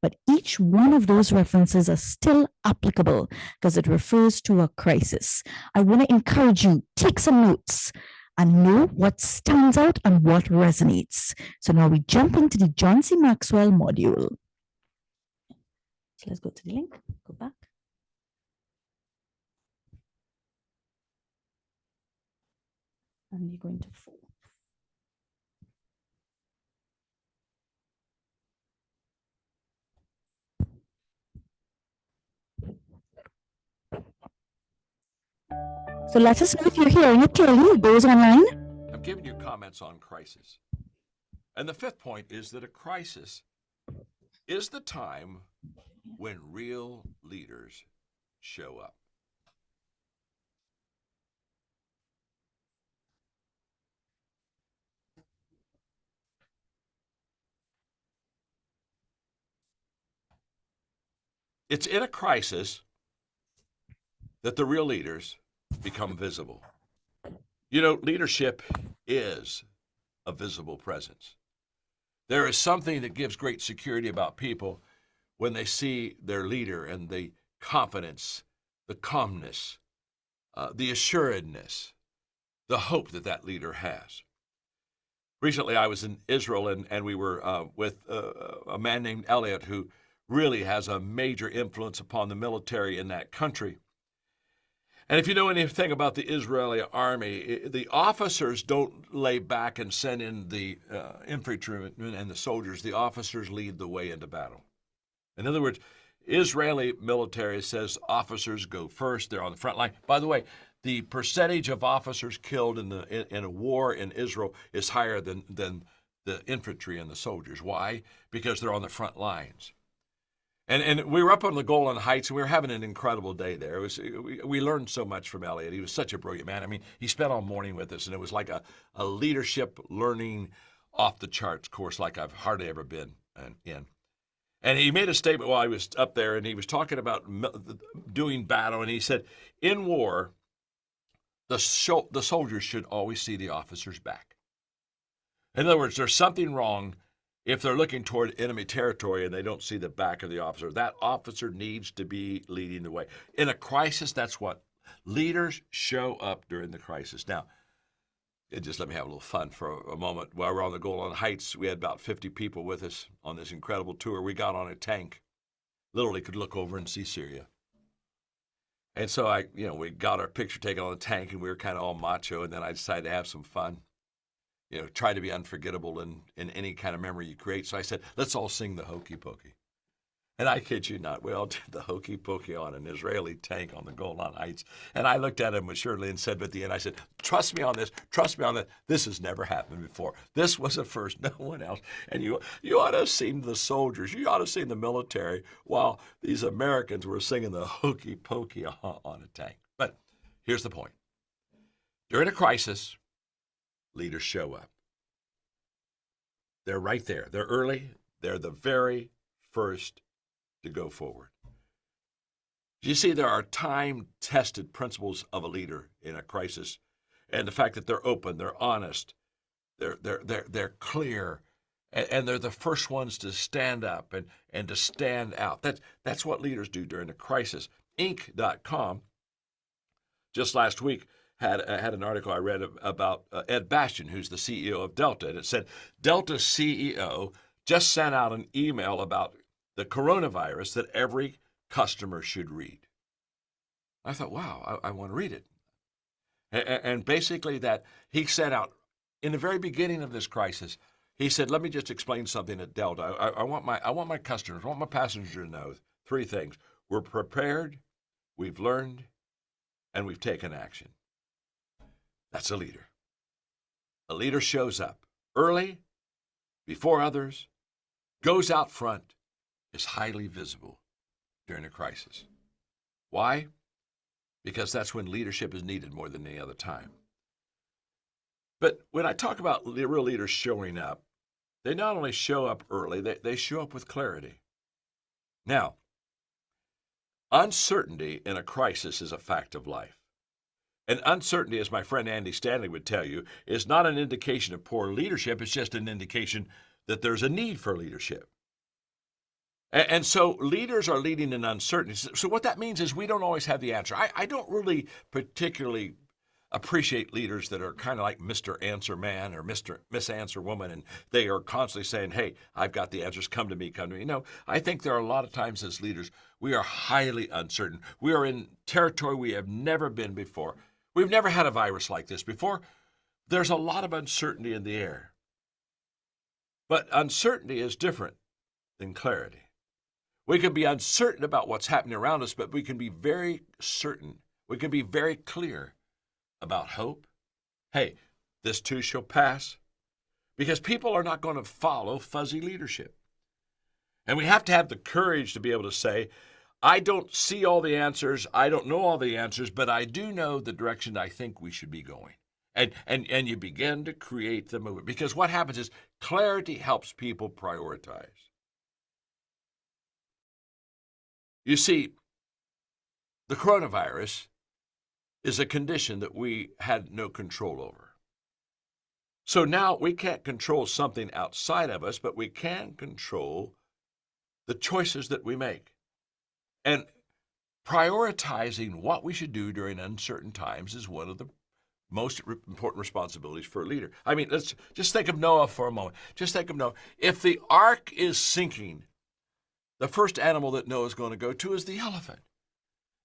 but each one of those references are still applicable because it refers to a crisis. I want to encourage you, take some notes and know what stands out and what resonates. So now we jump into the John C. Maxwell module. So let's go to the link, go back. And you're going to 4. So let us know if you're hearing it clearly. It goes online. I'm giving you comments on crisis. And the 5th point is that a crisis is the time when real leaders show up. It's in a crisis that the real leaders become visible. You know, leadership is a visible presence. There is something that gives great security about people when they see their leader and the confidence, the calmness, the assuredness, the hope that that leader has. Recently, I was in Israel and we were with a man named Elliot who really has a major influence upon the military in that country. And if you know anything about the Israeli army, the officers don't lay back and send in the infantrymen and the soldiers. The officers lead the way into battle. In other words, Israeli military says officers go first. They're on the front line. By the way, the percentage of officers killed in a war in Israel is higher than the infantry and the soldiers. Why? Because they're on the front lines. And we were up on the Golan Heights, and we were having an incredible day there. We learned so much from Elliot. He was such a brilliant man. I mean, he spent all morning with us, and it was like a leadership learning off-the-charts course like I've hardly ever been in. And he made a statement while I was up there, and he was talking about doing battle, and he said, in war, the soldiers should always see the officer's back. In other words, there's something wrong if they're looking toward enemy territory and they don't see the back of the officer. That officer needs to be leading the way. In a crisis, that's what leaders show up during the crisis. Now, just let me have a little fun for a moment. While we're on the Golan Heights, we had about 50 people with us on this incredible tour. We got on a tank, literally could look over and see Syria. And so we got our picture taken on the tank, and we were kind of all macho, and then I decided to have some fun. Try to be unforgettable in any kind of memory you create. So I said, let's all sing the Hokey Pokey. And I kid you not, we all did the Hokey Pokey on an Israeli tank on the Golan Heights. And I looked at him assuredly and said, at the end, I said, trust me on this, This has never happened before. This was a first, no one else. And you ought to have seen the soldiers, you ought to have seen the military while these Americans were singing the Hokey Pokey on a tank. But here's the point. During a crisis, leaders show up. They're right there. They're early. They're the very first to go forward. You see, there are time-tested principles of a leader in a crisis, and the fact that they're open, they're honest, they're clear, and they're the first ones to stand up and to stand out. That's what leaders do during a crisis. Inc.com just last week had an article I read about Ed Bastian, who's the CEO of Delta, and it said Delta's CEO just sent out an email about the coronavirus that every customer should read. I thought, wow, I want to read it. And basically that he set out in the very beginning of this crisis He said, let me just explain something at Delta. I want my customers, I want my passengers to know three things. We're prepared, we've learned, and we've taken action. That's a leader. A leader shows up early, before others, goes out front, is highly visible during a crisis. Why? Because that's when leadership is needed more than any other time. But when I talk about real leaders showing up, they not only show up early, they show up with clarity. Now, uncertainty in a crisis is a fact of life. And uncertainty, as my friend Andy Stanley would tell you, is not an indication of poor leadership. It's just an indication that there's a need for leadership. And so leaders are leading in uncertainty. So what that means is we don't always have the answer. I don't really particularly appreciate leaders that are kind of like Mr. Answer Man or Miss Answer Woman, and they are constantly saying, hey, I've got the answers, come to me, come to me. No, I think there are a lot of times as leaders, we are highly uncertain. We are in territory we have never been before. We've never had a virus like this before. There's a lot of uncertainty in the air. But uncertainty is different than clarity. We can be uncertain about what's happening around us, but we can be very certain. We can be very clear about hope. Hey, this too shall pass. Because people are not going to follow fuzzy leadership. And we have to have the courage to be able to say, I don't see all the answers, I don't know all the answers, but I do know the direction I think we should be going. And you begin to create the movement. Because what happens is clarity helps people prioritize. You see, the coronavirus is a condition that we had no control over. So now we can't control something outside of us, but we can control the choices that we make. And prioritizing what we should do during uncertain times is one of the most important responsibilities for a leader. I mean, let's just think of Noah for a moment. Just think of Noah. If the ark is sinking, the first animal that Noah's going to go to is the elephant.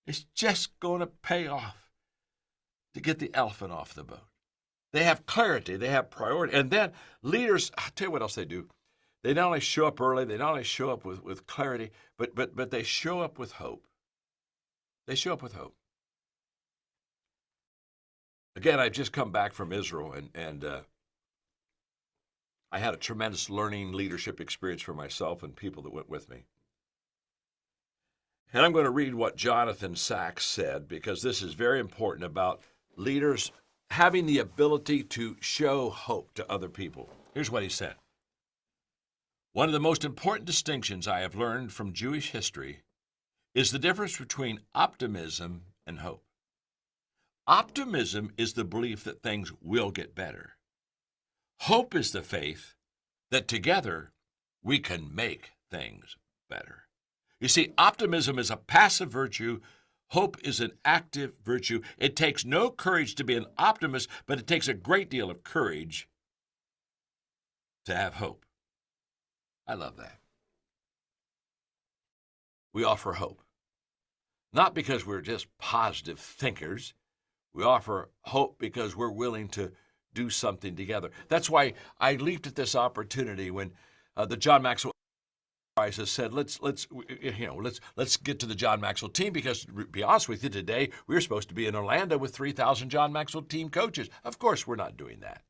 It's just going to pay off to get the elephant off the boat. They have clarity, they have priority. And then leaders, I'll tell you what else they do. They not only show up early, they not only show up with clarity, but they show up with hope. They show up with hope. Again, I've just come back from Israel, and I had a tremendous learning leadership experience for myself and people that went with me. And I'm going to read what Jonathan Sachs said, because this is very important about leaders having the ability to show hope to other people. Here's what he said. One of the most important distinctions I have learned from Jewish history is the difference between optimism and hope. Optimism is the belief that things will get better. Hope is the faith that together we can make things better. You see, optimism is a passive virtue. Hope is an active virtue. It takes no courage to be an optimist, but it takes a great deal of courage to have hope. I love that. We offer hope, not because we're just positive thinkers. We offer hope because we're willing to do something together. That's why I leaped at this opportunity when the John Maxwell Enterprises said, let's get to the John Maxwell team, because to be honest with you, today we're supposed to be in Orlando with 3,000 John Maxwell team coaches. Of course, we're not doing that.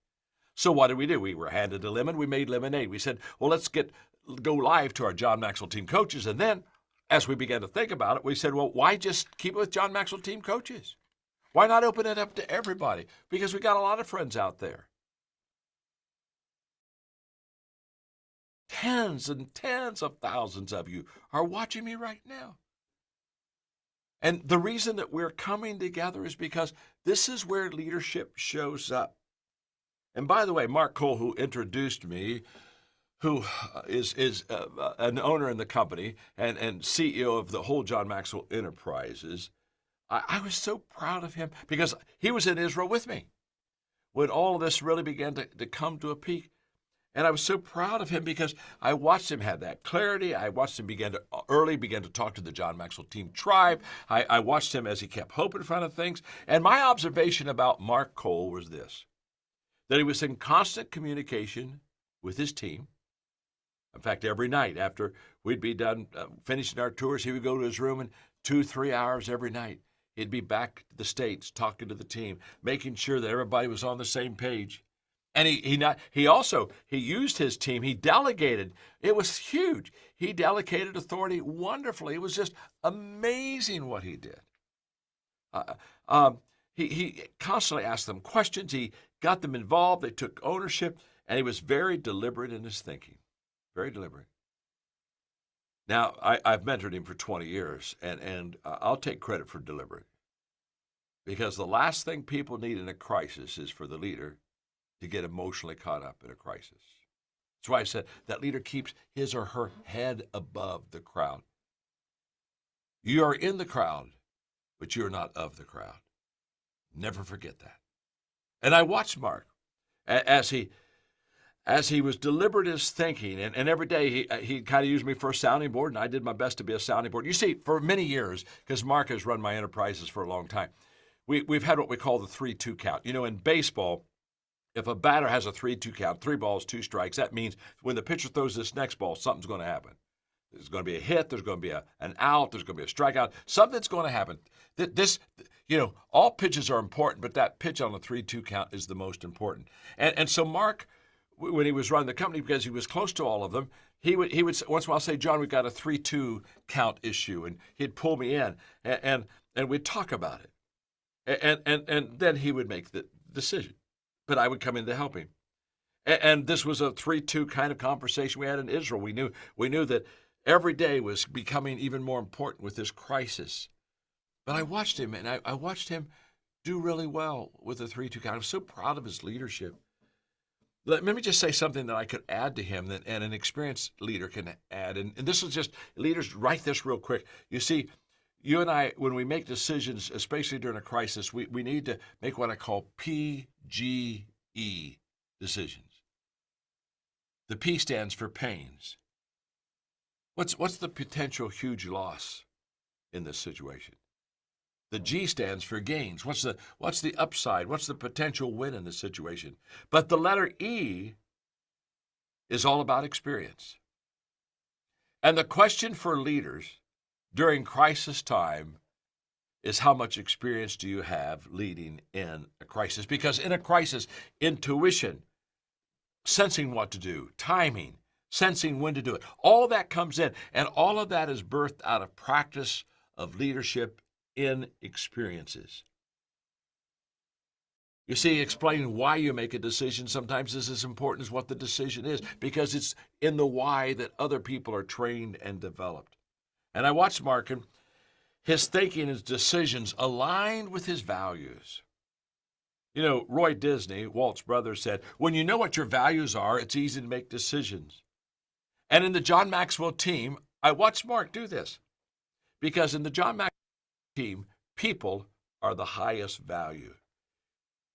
So what did? We were handed a lemon. We made lemonade. We said, well, let's go live to our John Maxwell team coaches. And then as we began to think about it, we said, well, why just keep it with John Maxwell team coaches? Why not open it up to everybody? Because we got a lot of friends out there. Tens and tens of thousands of you are watching me right now. And the reason that we're coming together is because this is where leadership shows up. And by the way, Mark Cole, who introduced me, who is an owner in the company and CEO of the whole John Maxwell Enterprises, I was so proud of him because he was in Israel with me when all of this really began to come to a peak. And I was so proud of him because I watched him have that clarity. I watched him begin to talk to the John Maxwell team tribe. I watched him as he kept hope in front of things. And my observation about Mark Cole was this, that he was in constant communication with his team. In fact, every night after we'd be done finishing our tours, he would go to his room and 2-3 hours every night. He'd be back to the States talking to the team, making sure that everybody was on the same page. And he also used his team. He delegated. It was huge. He delegated authority wonderfully. It was just amazing what he did. He constantly asked them questions. He got them involved. They took ownership, and he was very deliberate in his thinking. Very deliberate. Now, I've mentored him for 20 years, and I'll take credit for deliberate. Because the last thing people need in a crisis is for the leader to get emotionally caught up in a crisis. That's why I said that leader keeps his or her head above the crowd. You are in the crowd, but you're not of the crowd. Never forget that. And I watched Mark as he was deliberate in his thinking, and every day he kind of used me for a sounding board, and I did my best to be a sounding board. You see, for many years, because Mark has run my enterprises for a long time, we've had what we call the 3-2 count. You know, in baseball, if a batter has a 3-2 count, 3 balls, 2 strikes, that means when the pitcher throws this next ball, something's going to happen. There's going to be a hit. There's going to be an out. There's going to be a strikeout. Something's going to happen. All pitches are important, but that pitch on the 3-2 count is the most important. And so Mark, when he was running the company, because he was close to all of them, he would once in a while say, "John, we've got a 3-2 count issue," and he'd pull me in, and we'd talk about it, and then he would make the decision, but I would come in to help him. And this was a 3-2 kind of conversation we had in Israel. We knew that every day was becoming even more important with this crisis. But I watched him, and I watched him do really well with the 3-2 count. I'm so proud of his leadership. Let me just say something that I could add to him and an experienced leader can add. And this is just, leaders, write this real quick. You see, you and I, when we make decisions, especially during a crisis, we need to make what I call PGE decisions. The P stands for pains. What's the potential huge loss in this situation? The G stands for gains. What's the upside? What's the potential win in this situation? But the letter E is all about experience. And the question for leaders during crisis time is, how much experience do you have leading in a crisis? Because in a crisis, intuition, sensing what to do, timing, sensing when to do it, all that comes in. And all of that is birthed out of practice of leadership in experiences. You see, explaining why you make a decision sometimes is as important as what the decision is, because it's in the why that other people are trained and developed. And I watched Mark, and his thinking and his decisions aligned with his values. You know, Roy Disney, Walt's brother, said, when you know what your values are, it's easy to make decisions. And in the John Maxwell team, I watched Mark do this, because in the John Maxwell team, people are the highest value.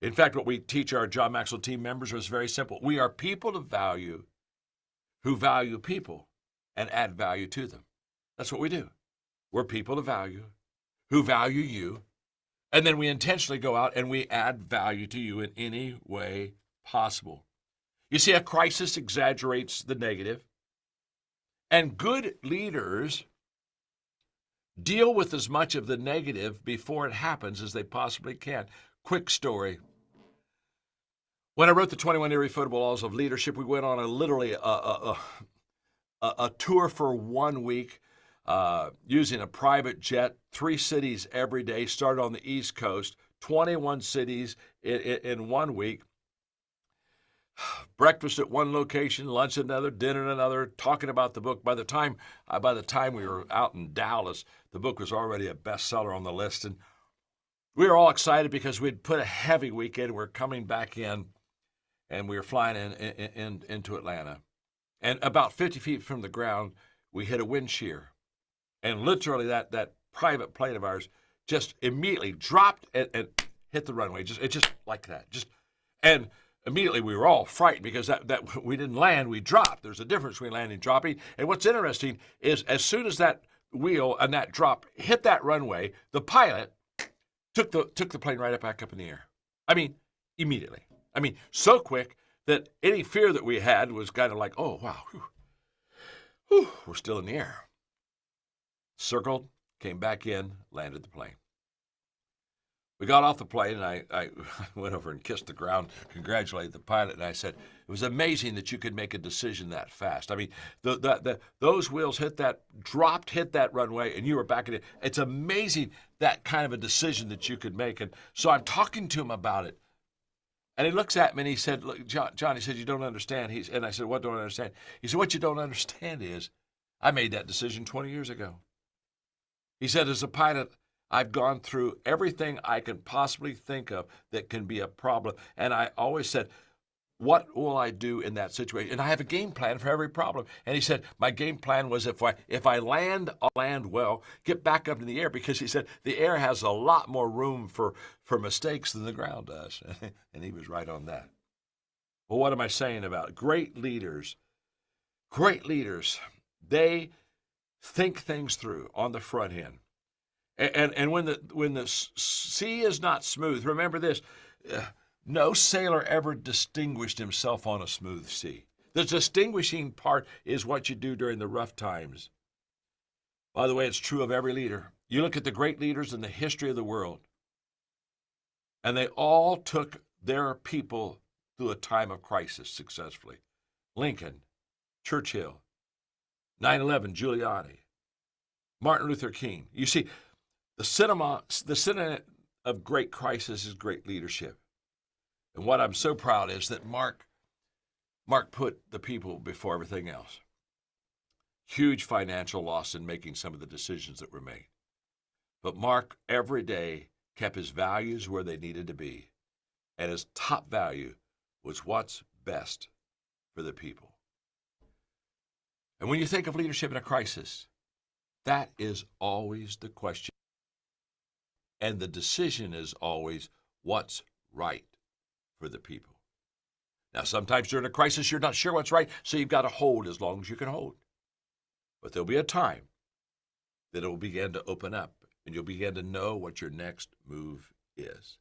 In fact, what we teach our John Maxwell team members is very simple. We are people of value who value people and add value to them. That's what we do. We're people of value who value you, and then we intentionally go out and we add value to you in any way possible. You see, a crisis exaggerates the negative, and good leaders deal with as much of the negative before it happens as they possibly can. Quick story. When I wrote the 21 Irrefutable Laws of Leadership, we went on a tour for 1 week using a private jet, 3 cities every day, started on the East Coast, 21 cities in 1 week. Breakfast at one location, lunch at another, dinner at another, talking about the book. By the time we were out in Dallas, the book was already a bestseller on the list. And we were all excited because we'd put a heavy weekend. We're coming back in, and we were flying into Atlanta. And about 50 feet from the ground, we hit a wind shear. And literally that private plane of ours just immediately dropped and hit the runway. It just like that. And immediately we were all frightened because that we didn't land, we dropped. There's a difference between landing and dropping. And what's interesting is as soon as that wheel and that drop hit that runway, the pilot took the plane right back up in the air. I mean, immediately. I mean, so quick that any fear that we had was kind of like, oh, wow, whew, we're still in the air. Circled, came back in, landed the plane. We got off the plane, and I went over and kissed the ground, congratulated the pilot, and I said, it was amazing that you could make a decision that fast. I mean, those wheels hit that runway, and you were back in it. It's amazing that kind of a decision that you could make. And so I'm talking to him about it. And he looks at me, and he said, look, John, he said, you don't understand. And I said, what don't I understand? He said, what you don't understand is I made that decision 20 years ago. He said, as a pilot, I've gone through everything I can possibly think of that can be a problem. And I always said, what will I do in that situation? And I have a game plan for every problem. And he said, my game plan was if I land, I'll land well, get back up in the air, because he said the air has a lot more room for mistakes than the ground does. And he was right on that. Well, what am I saying about it? Great leaders, they think things through on the front end. And when the sea is not smooth, remember this, no sailor ever distinguished himself on a smooth sea. The distinguishing part is what you do during the rough times. By the way, it's true of every leader. You look at the great leaders in the history of the world, and they all took their people through a time of crisis successfully. Lincoln, Churchill, 9/11, Giuliani, Martin Luther King. You see, the synonym of great crisis is great leadership. And what I'm so proud is that Mark put the people before everything else. Huge financial loss in making some of the decisions that were made. But Mark every day kept his values where they needed to be. And his top value was what's best for the people. And when you think of leadership in a crisis, that is always the question. And the decision is always what's right for the people. Now, sometimes during a crisis, you're not sure what's right, so you've got to hold as long as you can hold. But there'll be a time that it will begin to open up, and you'll begin to know what your next move is.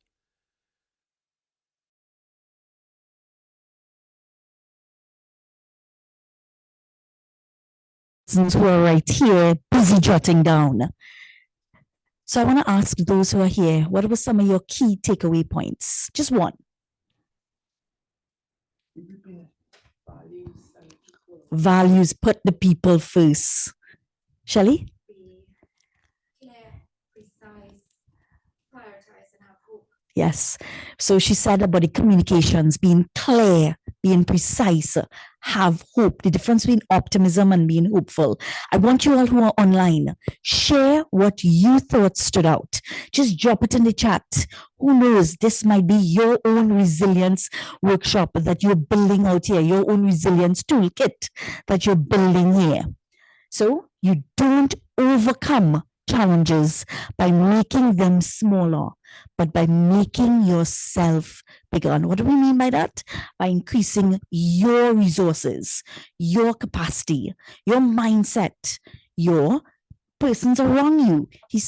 Since we're right here, busy jotting down. So I want to ask those who are here, what were some of your key takeaway points? Just one. Values, put the people first. Shelley? Be clear, precise, prioritize, and have hope. Yes. So she said about the communications, being clear, being precise, have hope, the difference between optimism and being hopeful. I want you all who are online, share what you thought stood out. Just drop it in the chat. Who knows, this might be your own resilience workshop that you're building out here, your own resilience toolkit that you're building here. So you don't overcome challenges by making them smaller, but by making yourself bigger. And what do we mean by that? By increasing your resources, your capacity, your mindset, your persons around you. He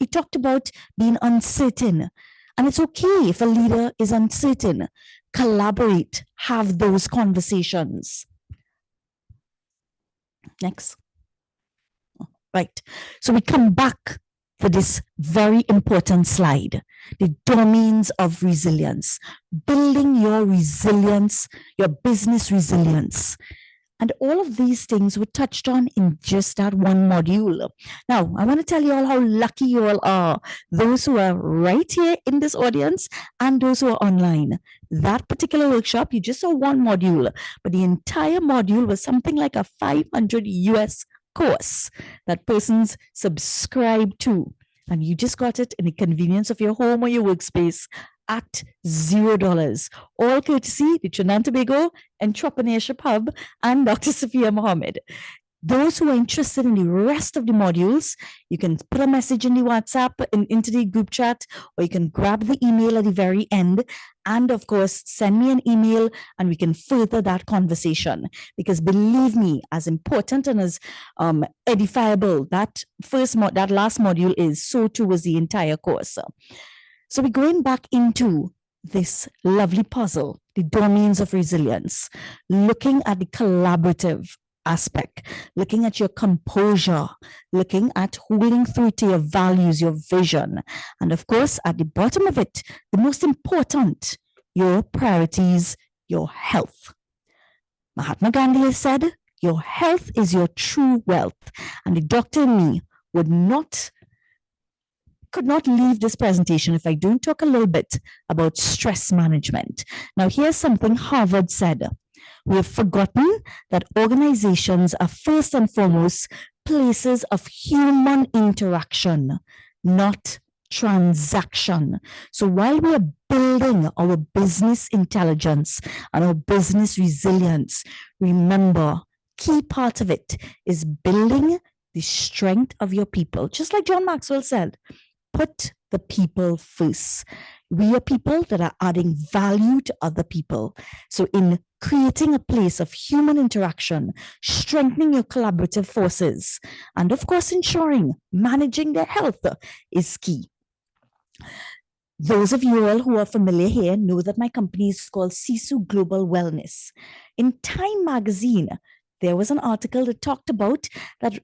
talked about being uncertain. And it's okay if a leader is uncertain. Collaborate, have those conversations. Next. Right. So we come back for this very important slide, the domains of resilience, building your resilience, your business resilience. And all of these things were touched on in just that one module. Now, I want to tell you all how lucky you all are, those who are right here in this audience and those who are online. That particular workshop, you just saw one module, but the entire module was something like a 500 US course that persons subscribe to, and you just got it in the convenience of your home or your workspace at $0, all courtesy the Trinidad and Tobago Entrepreneurship Hub and Dr. Safeeya Mohammed. Those who are interested in the rest of the modules, you can put a message in the WhatsApp into the group chat, or you can grab the email at the very end. And of course, send me an email and we can further that conversation. Because believe me, as important and as edifiable that last module is, so too was the entire course. So we're going back into this lovely puzzle, the domains of resilience, looking at the collaborative aspect, looking at your composure, looking at holding through to your values, your vision. And of course, at the bottom of it, the most important, your priorities, your health. Mahatma Gandhi has said, your health is your true wealth. And the doctor in me could not leave this presentation if I don't talk a little bit about stress management. Now, here's something Harvard said. We have forgotten that organizations are first and foremost places of human interaction, not transaction. So while we are building our business intelligence and our business resilience, remember, key part of it is building the strength of your people. Just like John Maxwell said, put the people first. We are people that are adding value to other people. So in creating a place of human interaction, strengthening your collaborative forces, and of course, ensuring managing their health is key. Those of you all who are familiar here know that my company is called Sisu Global Wellness. In Time magazine, there was an article that talked about that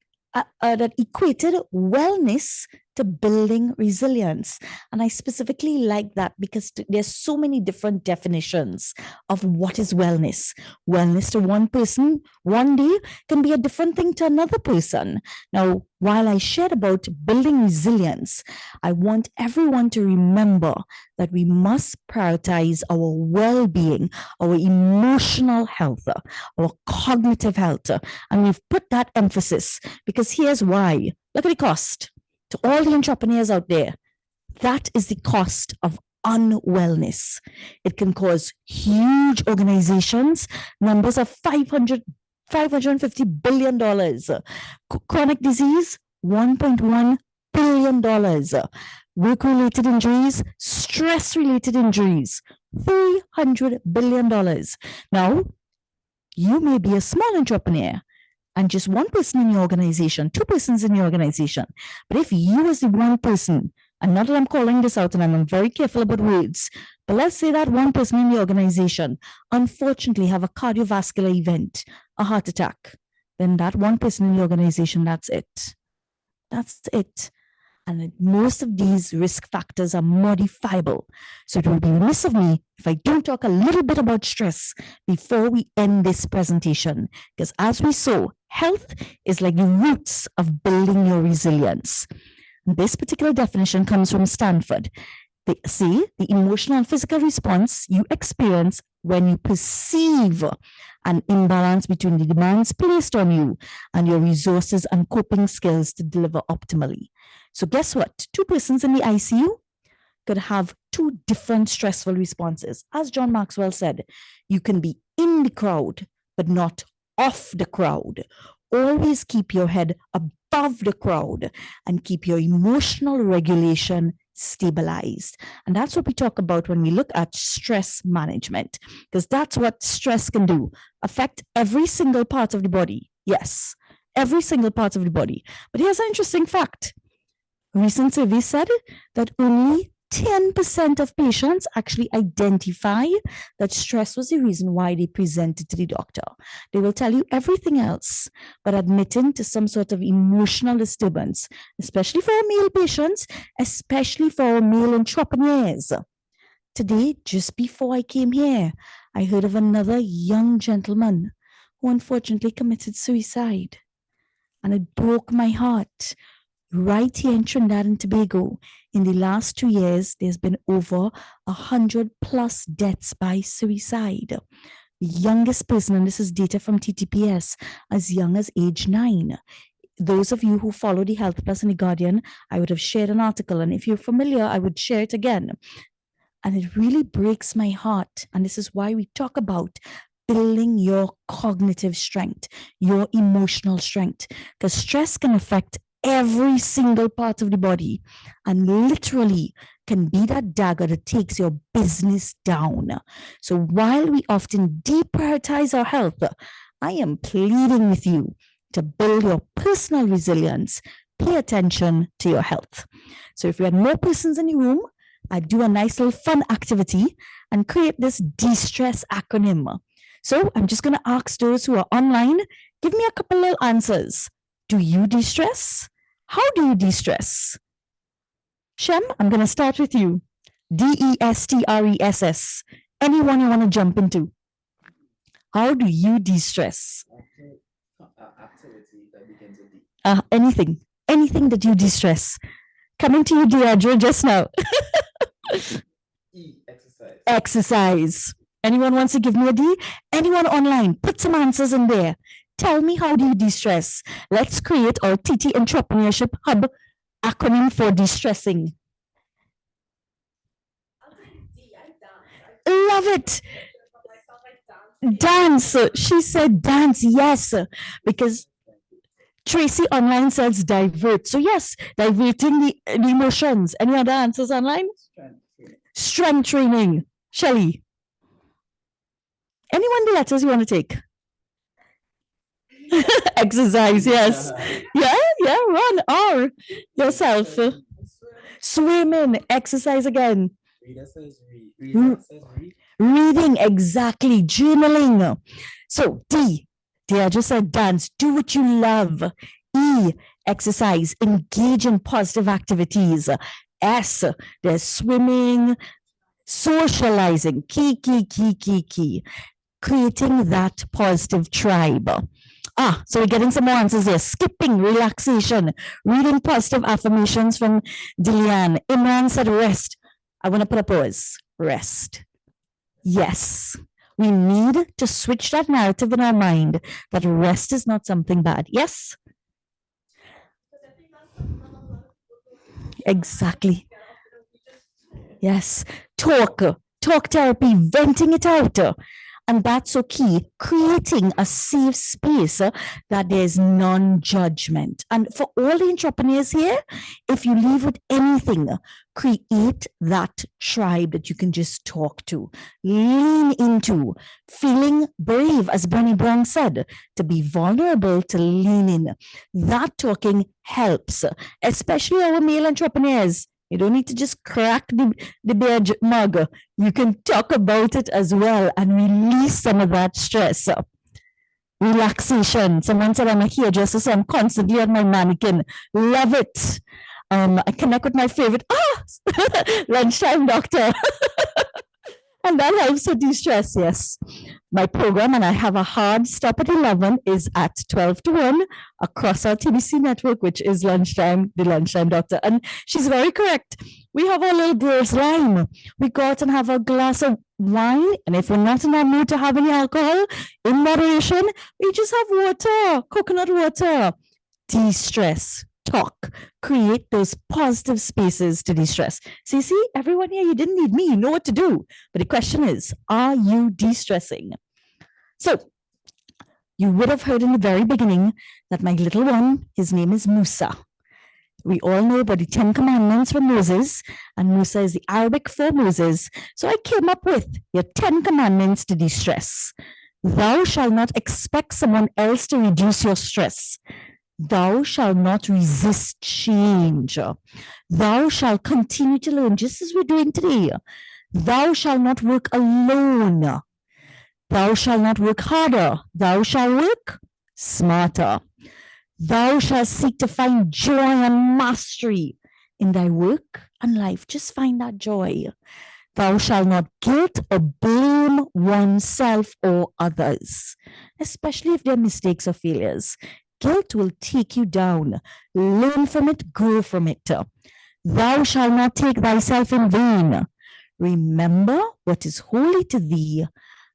equated wellness to building resilience. And I specifically like that because there's so many different definitions of what is wellness. Wellness to one person one day can be a different thing to another person. Now, while I shared about building resilience, I want everyone to remember that we must prioritize our well-being, our emotional health, our cognitive health. And we've put that emphasis because here's why. Look at the cost. To all the entrepreneurs out there, that is the cost of unwellness. It can cause huge organizations, numbers of $550 billion. Chronic disease, $1.1 billion. Work-related injuries, stress-related injuries, $300 billion. Now, you may be a small entrepreneur, and just one person in your organization, two persons in your organization. But if you as the one person, and not that I'm calling this out and I'm very careful about words, but let's say that one person in the organization unfortunately have a cardiovascular event, a heart attack, then that one person in the organization, that's it. That's it. And most of these risk factors are modifiable. So it will be remiss of me if I don't talk a little bit about stress before we end this presentation. Because as we saw, health is like the roots of building your resilience. And this particular definition comes from Stanford. They say the emotional and physical response you experience when you perceive an imbalance between the demands placed on you and your resources and coping skills to deliver optimally. So guess what? Two persons in the ICU could have two different stressful responses. As John Maxwell said, you can be in the crowd, but not off the crowd. Always keep your head above the crowd and keep your emotional regulation stabilized. And that's what we talk about when we look at stress management, because that's what stress can do. Affect every single part of the body. Yes, every single part of the body. But here's an interesting fact. A recent survey said that only 10% of patients actually identify that stress was the reason why they presented to the doctor. They will tell you everything else, but admitting to some sort of emotional disturbance, especially for our male patients, especially for our male entrepreneurs. Today, just before I came here, I heard of another young gentleman who unfortunately committed suicide. And it broke my heart. Right here in Trinidad and Tobago, in the last 2 years, there's been over 100+ deaths by suicide. The youngest person, and this is data from TTPS, as young as age 9. Those of you who follow the Health Plus and the Guardian, I would have shared an article, and if you're familiar, I would share it again. And it really breaks my heart. And this is why we talk about building your cognitive strength, your emotional strength, because stress can affect every single part of the body and literally can be that dagger that takes your business down. So while we often deprioritize our health, I am pleading with you to build your personal resilience. Pay attention to your health. So if we had more persons in the room, I do a nice little fun activity and create this de-stress acronym. So I'm just going to ask those who are online, give me a couple little answers. Do you de-stress? How do you de-stress? Shem, I'm going to start with you. DESTRESS. Anyone you want to jump into? How do you de-stress? Activity that begins with D. Anything that you de-stress. Coming to you, Deidre, just now. E, exercise. Exercise. Anyone wants to give me a D? Anyone online? Put some answers in there. Tell me, how do you de-stress? Let's create our TT Entrepreneurship Hub acronym for de-stressing. Love it. Dance. She said dance. Yes, because Tracy online says divert. So yes, diverting the emotions. Any other answers online? Strength training. Shelley. Anyone the letters you want to take? Exercise, yes. Yeah, run or yourself. Swimming, exercise again. Reader says read. Reader says read. Reading, exactly. Journaling. So D, I just said dance. Do what you love. E, exercise. Engage in positive activities. S, there's swimming, socializing. Key. Creating that positive tribe. So we're getting some more answers here. Skipping, relaxation, reading positive affirmations from Dilian. Imran said rest. I want to put a pause. Rest. Yes, we need to switch that narrative in our mind that rest is not something bad. Yes? Exactly. Yes. Talk therapy, venting it out. And that's so key, creating a safe space that there's non-judgment. And for all the entrepreneurs here, if you leave with anything, create that tribe that you can just talk to, lean into, feeling brave, as Bernie Brown said, to be vulnerable, to lean in. That talking helps, especially our male entrepreneurs. You don't need to just crack the beer mug. You can talk about it as well and release some of that stress. Relaxation. Someone said I'm a hairdresser, so I'm constantly on my mannequin. Love it. I connect with my favorite, lunchtime doctor. And that helps to de-stress, yes. My program, and I have a hard stop at 11, is at 12 to 1 across our TBC network, which is lunchtime, the lunchtime doctor. And she's very correct. We have our little girls' line. We go out and have a glass of wine. And if we're not in that mood to have any alcohol, in moderation, we just have water, coconut water. De-stress. Talk, create those positive spaces to de-stress. So you see, everyone here, you didn't need me, you know what to do. But the question is, are you de-stressing? So you would have heard in the very beginning that my little one, his name is Musa. We all know about the 10 commandments from Moses, and Musa is the Arabic for Moses. So I came up with your 10 commandments to de-stress. Thou shalt not expect someone else to reduce your stress. Thou shalt not resist change. Thou shalt continue to learn, just as we're doing today. Thou shalt not work alone. Thou shalt not work harder. Thou shalt work smarter. Thou shalt seek to find joy and mastery in thy work and life. Just find that joy. Thou shalt not guilt or blame oneself or others, especially if they're mistakes or failures. Guilt will take you down. Learn from it, grow from it. Thou shalt not take thyself in vain. Remember what is holy to thee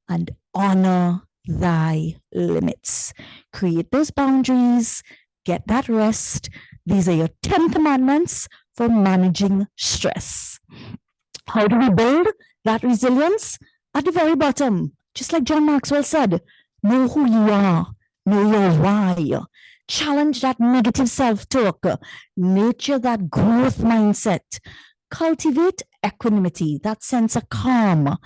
and honor thy limits. Create those boundaries, get that rest. These are your 10 commandments for managing stress. How do we build that resilience? At the very bottom, just like John Maxwell said, know who you are. Know your why. Challenge that negative self-talk. Nurture that growth mindset. Cultivate equanimity, that sense of calm.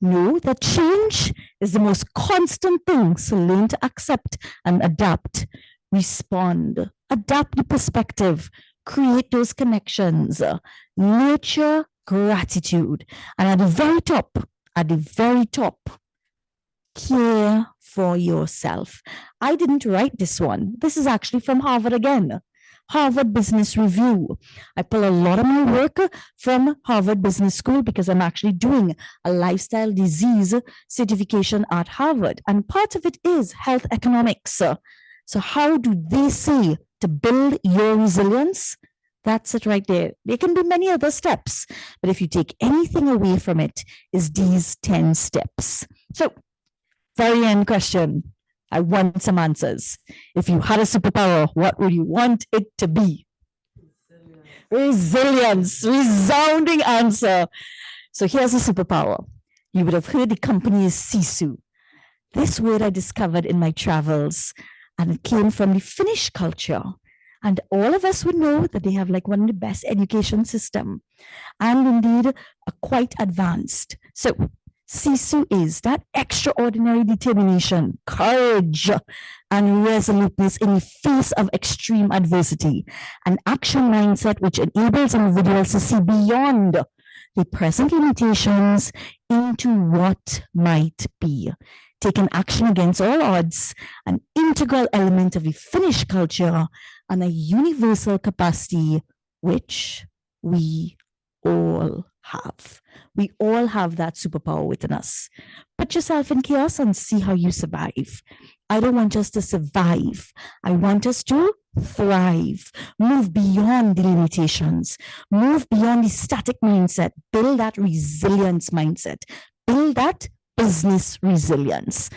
Know that change is the most constant thing, so learn to accept and adapt. Respond. Adapt the perspective. Create those connections. Nurture gratitude. And at the very top, care for yourself. I didn't write this one. This is actually from Harvard again. Harvard Business Review. I pull a lot of my work from Harvard Business School because I'm actually doing a lifestyle disease certification at Harvard. And part of it is health economics. So how do they say to build your resilience? That's it right there. There can be many other steps, but if you take anything away from it, is these 10 steps. So, very end question. I want some answers. If you had a superpower, what would you want it to be? Resilience. Resounding answer. So here's a superpower. You would have heard the company is Sisu. This word I discovered in my travels, and it came from the Finnish culture. And all of us would know that they have like one of the best education system, and indeed are quite advanced. So Sisu is that extraordinary determination, courage, and resoluteness in the face of extreme adversity, an action mindset which enables individuals to see beyond the present limitations into what might be. Taking action against all odds, an integral element of the Finnish culture, and a universal capacity which we all have. We all have that superpower within us. Put yourself in chaos and see how you survive. I don't want us to survive. I want us to thrive, move beyond the limitations, move beyond the static mindset, build that resilience mindset, build that business resilience.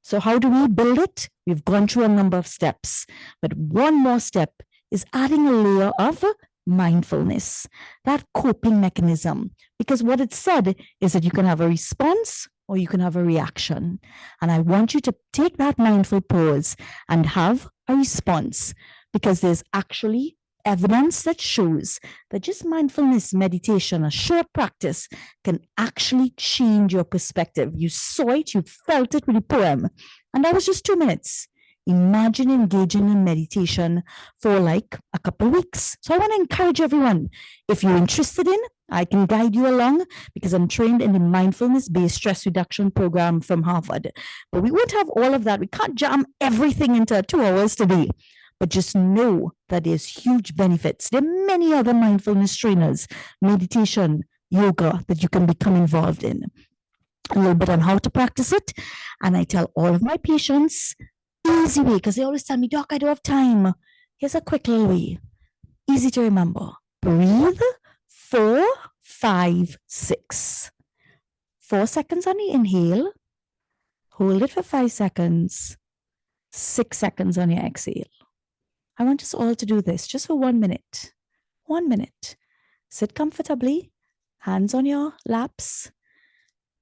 So how do we build it? We've gone through a number of steps, but one more step is adding a layer of mindfulness, that coping mechanism, because what it said is that you can have a response or you can have a reaction. And I want you to take that mindful pause and have a response, because there's actually evidence that shows that just mindfulness meditation, a short practice, can actually change your perspective. You saw it, you felt it with the poem, and that was just 2 minutes. Imagine engaging in meditation for like a couple of weeks. So I want to encourage everyone, if you're interested in, I can guide you along, because I'm trained in the mindfulness-based stress reduction program from Harvard. But we won't have all of that. We can't jam everything into 2 hours today. But just know that there's huge benefits. There are many other mindfulness trainers, meditation, yoga that you can become involved in. A little bit on how to practice it. And I tell all of my patients, easy way, because they always tell me, Doc, I don't have time. Here's a quick little way. Easy to remember. Breathe 4, 5, 6. 4 seconds on the inhale. Hold it for 5 seconds. 6 seconds on your exhale. I want us all to do this just for 1 minute. 1 minute. Sit comfortably, hands on your laps.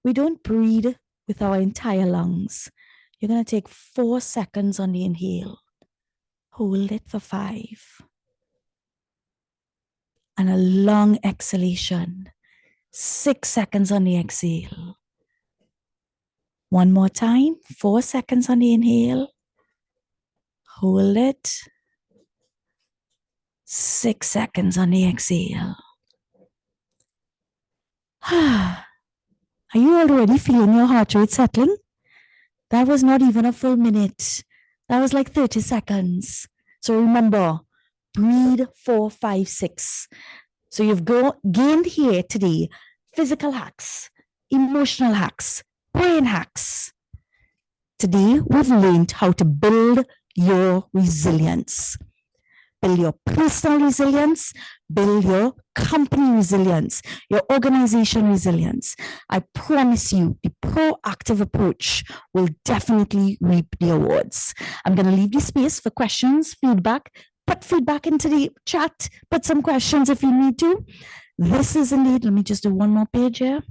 We don't breathe with our entire lungs. You're going to take 4 seconds on the inhale. Hold it for 5. And a long exhalation. 6 seconds on the exhale. One more time. 4 seconds on the inhale. Hold it. 6 seconds on the exhale. Are you already feeling your heart rate settling? That was not even a full minute. That was like 30 seconds. So remember, breathe 4, 5, 6. So you've gained here today physical hacks, emotional hacks, brain hacks. Today, we've learned how to build your resilience. Build your personal resilience, build your company resilience, your organization resilience. I promise you, the proactive approach will definitely reap the awards. I'm going to leave the space for questions, feedback. Put feedback into the chat. Put some questions if you need to. This is indeed, let me just do one more page here.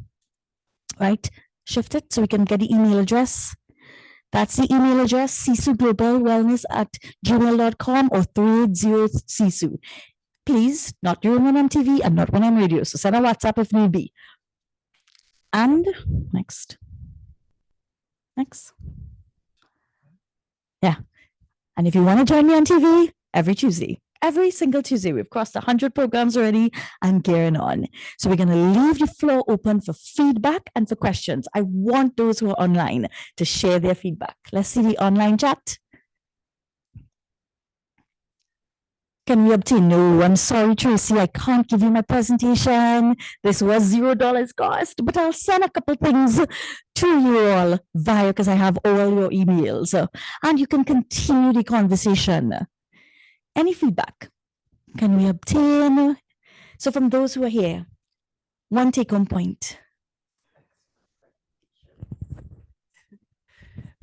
Right, shift it so we can get the email address. That's the email address, sisuglobalwellness@gmail.com or 380sisu. Please, not during when I'm TV and not when I'm radio. So send a WhatsApp if need be. And next. Yeah. And if you want to join me on TV, every Tuesday. every single Tuesday. We've crossed 100 programs already and gearing on. So we're going to leave the floor open for feedback and for questions. I want those who are online to share their feedback. Let's see the online chat. Can we obtain? No, I'm sorry, Tracy. I can't give you my presentation. This was $0 cost, but I'll send a couple things to you all via, because I have all your emails. And you can continue the conversation. Any feedback can we obtain? So from those who are here, one take-home point.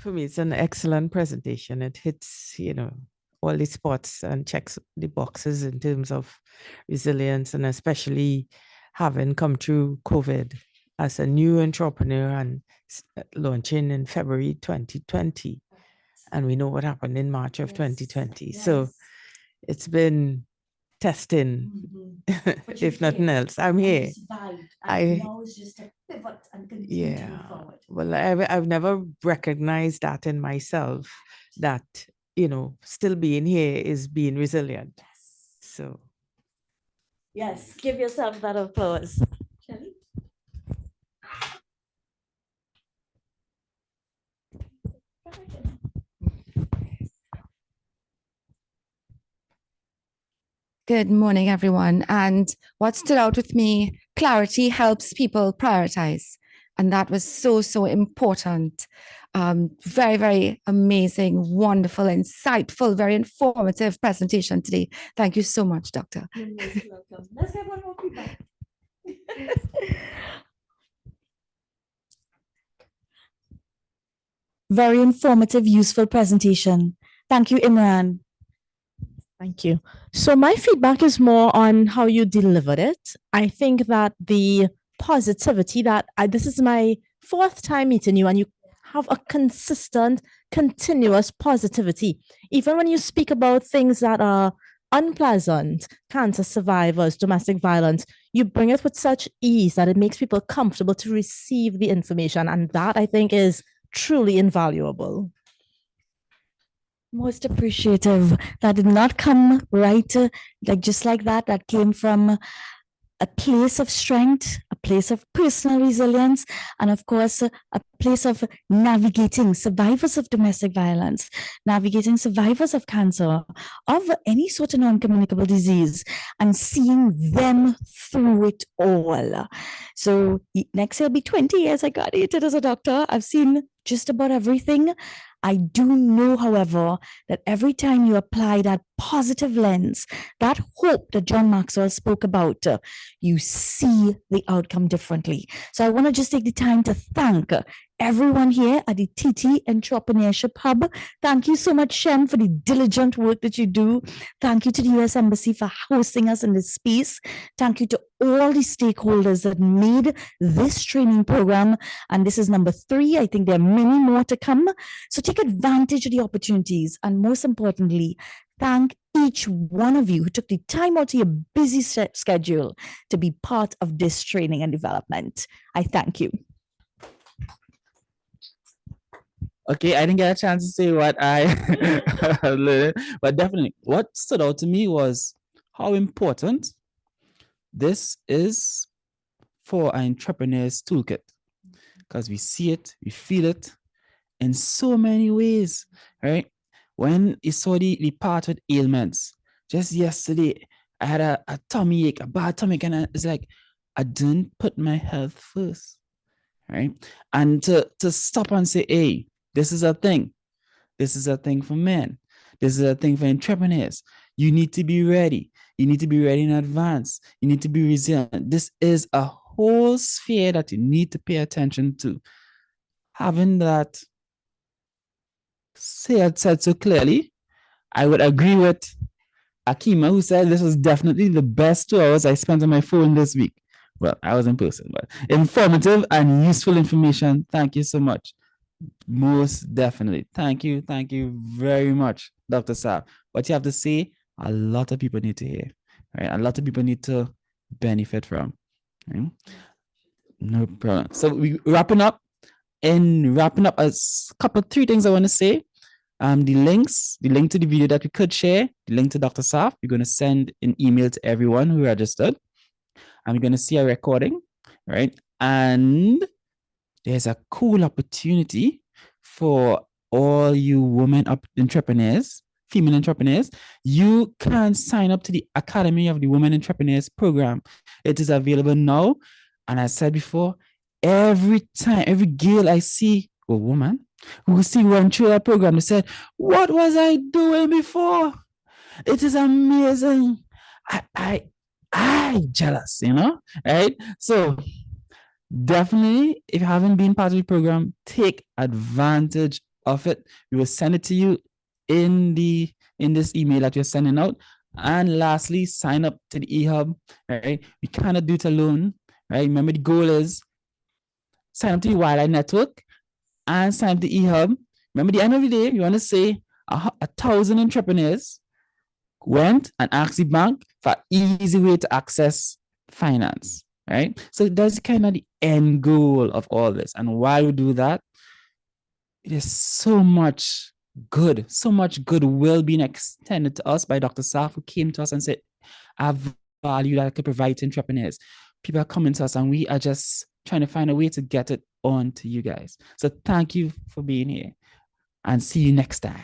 For me, it's an excellent presentation. It hits, all the spots and checks the boxes in terms of resilience, and especially having come through COVID as a new entrepreneur and launching in February 2020. And we know what happened in March of 2020. Yes. So it's been testing, if nothing else. I'm here. Now it's just a pivot and continue to move forward. Well, I've never recognized that in myself, that still being here is being resilient. Yes. So. Yes, give yourself that applause. Shelley? Good morning, everyone. And what stood out with me, clarity helps people prioritize. And that was so, so important. Very, very amazing, wonderful, insightful, very informative presentation today. Thank you so much, Doctor. You're most welcome. Let's get one more feedback. Very informative, useful presentation. Thank you, Imran. Thank you. So my feedback is more on how you delivered it. I think that the positivity that this is my 4th time meeting you, and you have a consistent, continuous positivity. Even when you speak about things that are unpleasant, cancer survivors, domestic violence, you bring it with such ease that it makes people comfortable to receive the information. And that, I think, is truly invaluable. Most appreciative. That did not come right, just like that. That came from a place of strength, a place of personal resilience, and of course, a place of navigating survivors of domestic violence, navigating survivors of cancer, of any sort of non-communicable disease, and seeing them through it all. So next year will be 20 years I graduated as a doctor. I've seen just about everything. I do know, however, that every time you apply that positive lens, that hope that John Maxwell spoke about, you see the outcome differently. So I want to just take the time to thank everyone here at the TT Entrepreneurship Hub. Thank you so much, Shem, for the diligent work that you do. Thank you to the US Embassy for hosting us in this space. Thank you to all the stakeholders that made this training program. And this is number 3. I think there are many more to come. So take advantage of the opportunities. And most importantly, thank each one of you who took the time out of your busy schedule to be part of this training and development. I thank you. Okay, I didn't get a chance to say what I learned, but definitely what stood out to me was how important this is for an entrepreneur's toolkit, because we see it, we feel it in so many ways, right? When you saw the part with ailments, just yesterday, I had a tummy ache, a bad tummy ache, and it's like, I didn't put my health first, right? And to stop and say, hey, this is a thing. This is a thing for men. This is a thing for entrepreneurs. You need to be ready. You need to be ready in advance. You need to be resilient. This is a whole sphere that you need to pay attention to. Having that said so clearly, I would agree with Akima, who said this was definitely the best 2 hours I spent on my phone this week. Well, I was in person, but informative and useful information. Thank you so much. Most definitely. Thank you. Thank you very much, Dr. Saab. What you have to say, a lot of people need to hear, right? A lot of people need to benefit from. Right? No problem. So we wrapping up, a couple 3 things I want to say. the link to the video that we could share, the link to Dr. Saf, we're going to send an email to everyone who registered. And we're going to see a recording, right? And there's a cool opportunity for all you women entrepreneurs, female entrepreneurs. You can sign up to the Academy of the Women Entrepreneurs program. It is available now. And I said before, every girl I see, or woman, who run through that program, they said, what was I doing before? It is amazing. I jealous, right? So definitely, if you haven't been part of the program, take advantage of it. We will send it to you in this email that you're sending out. And lastly, sign up to the eHub, right? We cannot do it alone, right? Remember, the goal is sign up to the Wildlife Network and sign up to the eHub. Remember, at the end of the day, you want to say 1,000 entrepreneurs went and asked the bank for an easy way to access finance, right? So that's kind of the end goal of all this. And while we do that, it is so much goodwill being extended to us by Dr. Saf, who came to us and said, I have value that I could provide to entrepreneurs. People are coming to us and we are just trying to find a way to get it on to you guys. So thank you for being here and see you next time.